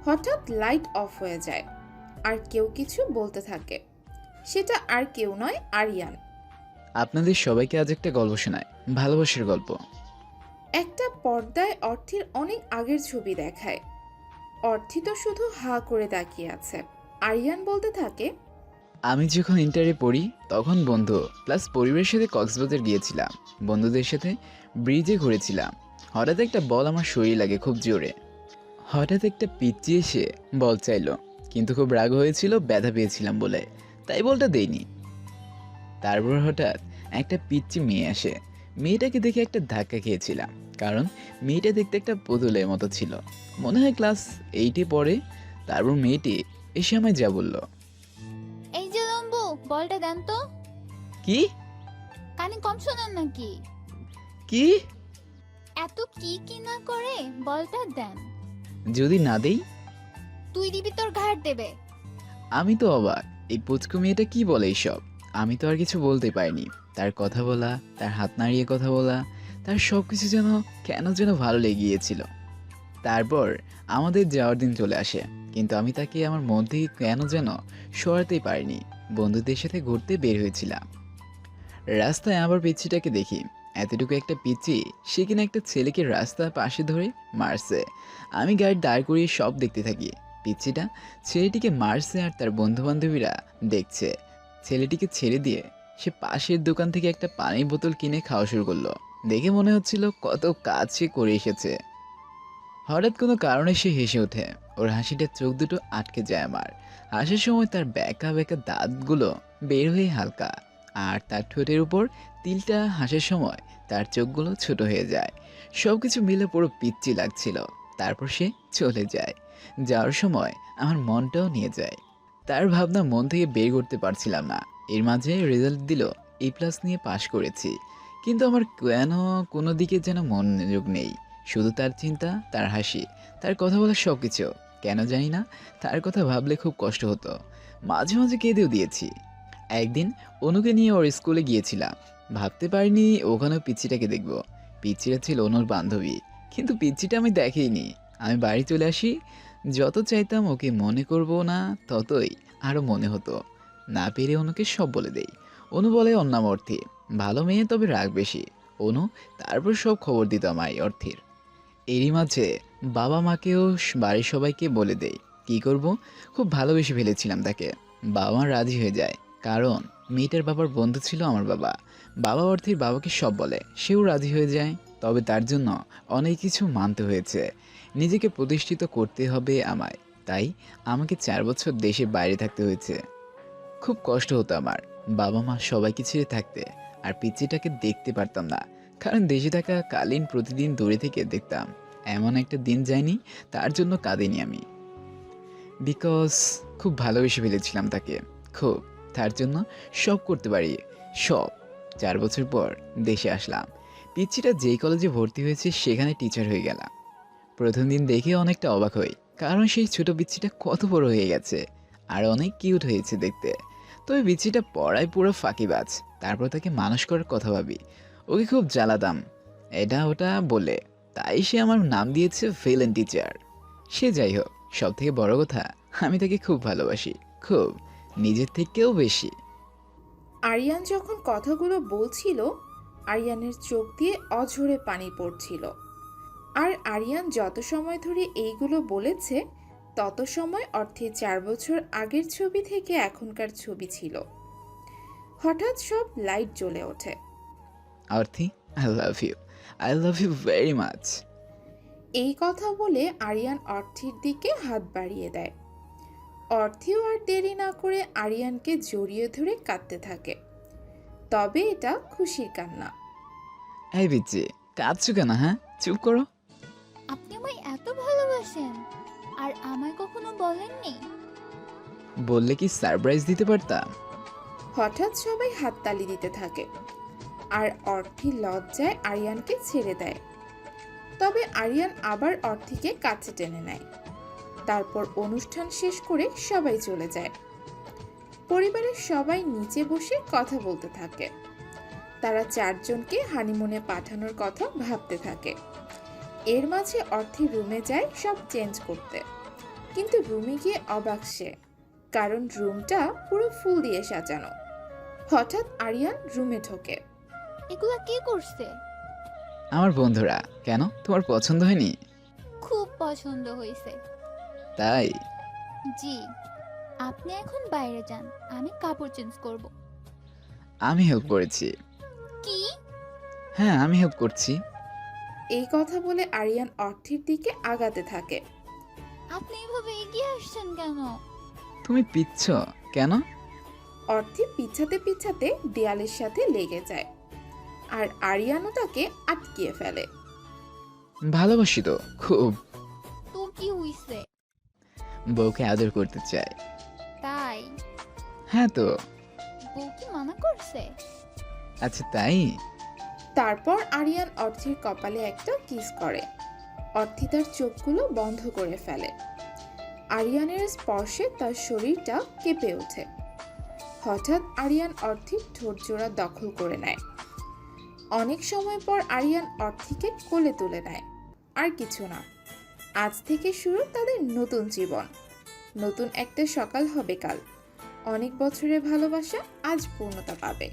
হঠাৎ লাইট অফ হয়ে যায় আর কেউ কিছু বলতে থাকে। সেটা আর কেউ নয়, আরিয়ান। আপনাদের সবাইকে আজ একটা গল্প শোনায়, ভালোবাসার গল্প। একটা পর্দায় অর্থির অনেক আগের ছবি দেখায়। অর্থি তো শুধু হা করে তাকিয়ে আছে। আরিয়ান বলতে থাকে, আমি যখন ইন্টারে পড়ি তখন বন্ধু প্লাস পরিবারের সাথে কক্সবাজার গিয়েছিলাম, বন্ধুদের সাথে ব্রিজে ঘুরেছিলাম। হঠাৎ একটা বল আমার শরীর লাগে খুব জোরে। হঠাৎ একটা পিচ্চি এসে বল চাইলো, কিন্তু খুব রাগ হয়েছিল ব্যথা পেয়েছিলাম বলে, তাই বলটা দেইনি। তারপর হঠাৎ একটা পিচ্চি মেয়ে আসে। মেয়েটাকে দেখে একটা ধাক্কা খেয়েছিলাম, কারণ মেয়েটা দেখতে একটা পুতুলের মতো ছিল, মনে হয় ক্লাস 8-এ পড়ে। তারপর মেয়েটি এসে আমায় যা বলল, এই যে লম্বু, বলটা দেন তো। কি কানে কম শোনেন নাকি? কি এত কি কি না করে বলটা দেন। যদি না দেই? তুই দিবি, তোর ঘাট দেবে। আমি তো অবাক, এই পুচকু মেয়েটা কি বলে এইসব। আমি তো আর কিছু বলতে পারিনি। তার কথা বলা, তার হাত নাড়িয়ে কথা বলা, তার সব কিছু যেন কেন যেন ভালো লেগে গিয়েছিল। তারপর আমাদের যাওয়ার দিন চলে আসে, কিন্তু আমি তাকে আমার মন থেকে কেন যেন সরাতেই পারিনি। বন্ধুদের সাথে ঘুরতে বের হয়েছিলাম। রাস্তায় আবার পিচ্চিটাকে দেখি। এতটুকু একটা পিচ্চি, সে কিনা একটা ছেলেকে রাস্তার পাশে ধরে মারছে। আমি গাড়ি দাঁড় করিয়ে সব দেখতে থাকি। পিচ্চিটা ছেলেটিকে মারছে আর তার বন্ধুবান্ধবীরা দেখছে। ছেলেটিকে ছেড়ে দিয়ে সে পাশের দোকান থেকে একটা পানির বোতল কিনে খাওয়া শুরু করলো। দেখে মনে হচ্ছিল কত কাজ সে করে এসেছে। হঠাৎ কোনো কারণে সে হেসে ওঠে। ওর হাসিটা চোখ দুটো আটকে যায় আমার। হাসার সময় তার বেঁকা বেঁকা দাঁতগুলো বের হয়ে হালকা, আর তার ঠোঁটের উপর তিলটা হাসার সময় তার চোখগুলো ছোট হয়ে যায়। সব কিছু মিলে পুরো পিচ্চি লাগছিল। তারপর সে চলে যায়। যাওয়ার সময় আমার মনটাও নিয়ে যায়। তার ভাবনা মন থেকে বের করতে পারছিলাম না। এর মাঝে রেজাল্ট দিল A+ নিয়ে পাশ করেছি, কিন্তু আমার কেন কোনো দিকে যেন মনোযোগ নেই। শুধু তার চিন্তা, তার হাসি, তার কথা বলার সব কিছু। কেন জানি না, তার কথা ভাবলে খুব কষ্ট হতো। মাঝে মাঝে কেঁদেও দিয়েছি। একদিন অনুকে নিয়ে ওর স্কুলে গিয়েছিলাম। ভাবতে পারিনি ওখানেও পিচ্চিটাকে দেখব। পিচ্চিটা ছিল অনুর বান্ধবী, কিন্তু পিচ্চিটা আমি দেখিনি। আমি বাড়ি চলে আসি। যত চাইতাম ওকে মনে করব না, ততই আরও মনে হতো। না পেরে অনুকে সব বলে দেই। অনু বলে ওর নাম অর্থি, ভালো মেয়ে, তবে রাগ বেশি। অনু তারপর সব খবর দিত আমার অর্থির। এরই মাঝে বাবা মাকেও বাড়ির সবাইকে বলে দেই। কি করব, খুব ভালোবেসে ফেলেছিলাম তাকে। বাবা মা রাজি হয়ে যায়, কারণ মেয়েটার বাবার বন্ধু ছিল আমার বাবা। বাবা অর্থির বাবাকে সব বলে, সেও রাজি হয়ে যায়। তবে তার জন্য অনেক কিছু মানতে হয়েছে। নিজেকে প্রতিষ্ঠিত করতে হবে আমায়, তাই আমাকে 4 বছর দেশের বাইরে থাকতে হয়েছে। খুব কষ্ট হতো আমার, বাবা মা সবাইকে ছেড়ে থাকতে। আর পিচ্চিটাকে দেখতে পারতাম না, কারণ দেশে থাকা কালীন প্রতিদিন দূরে থেকে দেখতাম। এমন একটা দিন যায়নি তার জন্য কাঁদিনি আমি, বিকজ খুব ভালোবেসে ফেলেছিলাম তাকে। খুব, তার জন্য সব করতে পারি, সব। 4 বছর পর দেশে আসলাম। পিচ্চিটা যেই কলেজে ভর্তি হয়েছে সেখানে টিচার হয়ে গেলাম। প্রথম দিন দেখে অনেকটা অবাক হই, কারণ সেই ছোট পিচ্চিটা কত বড় হয়ে গেছে আর অনেক কিউট হয়েছে দেখতে। তবে পিচ্চিটা পড়ায় পুরো ফাঁকিবাজ। তারপর তাকে মানুষ করার কথা ভাবি। ওকে খুব জ্বালাতাম এটা ওটা বলে, তাই সে আমার নাম দিয়েছে ভিলেন টিচার। সে যাই হোক, সব থেকে বড় কথা, আমি তাকে খুব ভালোবাসি, খুব, নিজের থেকেও বেশি। আরিয়ান যখন কথাগুলো বলছিল, আরিয়ানের চোখ দিয়ে অঝরে পানি পড়ছিল। আর আরিয়ান যত সময় ধরে এইগুলো বলেছে, তত সময় অর্থে 4 বছর আগের ছবি থেকে এখনকার ছবি ছিল। হঠাৎ সব লাইট জ্বলে ওঠে। Arthi, I love you very much. এই কথা বলে আরিয়ান অর্থির দিকে হাত বাড়িয়ে দেয়। অর্থিও আর দেরি না করে আরিয়ানকে জড়িয়ে ধরে কাঁদতে থাকে। তবে এটা খুশির কান্না। এই পিচ্চি, কাঁদছো কেন? হ্যাঁ, চুপ করো। আপনি আমায় এত ভালোবাসেন আর আমায় কখনো বলেননি? বললে কি সারপ্রাইজ দিতে পারতাম। হঠাৎ সবাই হাততালি দিতে থাকে আর অর্থি লজ্জায় আরিয়ানকে ছেড়ে দেয়। তবে আরিয়ান আবার অর্থিকে কাছে টেনে নেয়। তারপর অনুষ্ঠান শেষ করে সবাই চলে যায়। পরিবারের সবাই নিচে বসে কথা বলতে থাকে। তারা 4 জনকে হানিমুনে পাঠানোর কথা ভাবতে থাকে। এর মাঝে অর্থি রুমে যায় সব চেঞ্জ করতে, কিন্তু রুমে গিয়ে অবাক সে, কারণ রুমটা পুরো ফুল দিয়ে সাজানো। হঠাৎ আরিয়ান রুমে ঢোকে। এগুলা কে করছে? আমার বন্ধুরা। কেন, তোমার পছন্দ হয়নি? খুব পছন্দ হয়েছে। তাই? জি, আপনি এখন বাইরে যান, আমি কাপড় চেঞ্জ করব। আমি হেল্প করেছি। কি? হ্যাঁ, আমি হেল্প করছি। এই কথা বলে আরিয়ান অর্থির দিকে আগাতে থাকে। আপনি এভাবে এগিয়ে আসছেন কেন? তুমি পিচ্ছ কেন? অর্থি পিছাতে পিছাতে দেয়ালের সাথে লেগে যায়, আর আরিয়ানও তাকে আটকিয়ে ফেলে। ভালোবাসি তো খুব। তো কি হইছে? বউকে আদর করতে চাই। তাই? হ্যাঁ তো। বউ কি মানা করছে? আচ্ছা তাই? তারপর আরিয়ান অর্থির কপালে একটা কিস করে। অর্থি তার চোখগুলো বন্ধ করে ফেলে। আরিয়ানের স্পর্শে তার শরীরটা কেঁপে ওঠে। হঠাৎ আরিয়ান অর্থির ঠোঁট জোড়া দখল করে নেয়। অনেক সময় পর আরিয়ান অর্থিকে কোলে তুলে নেয়। আর কিছু না, আজ থেকে শুরু তাদের নতুন জীবন। নতুন একটা সকাল হবে কাল। অনেক বছরের ভালোবাসা আজ পূর্ণতা পাবে।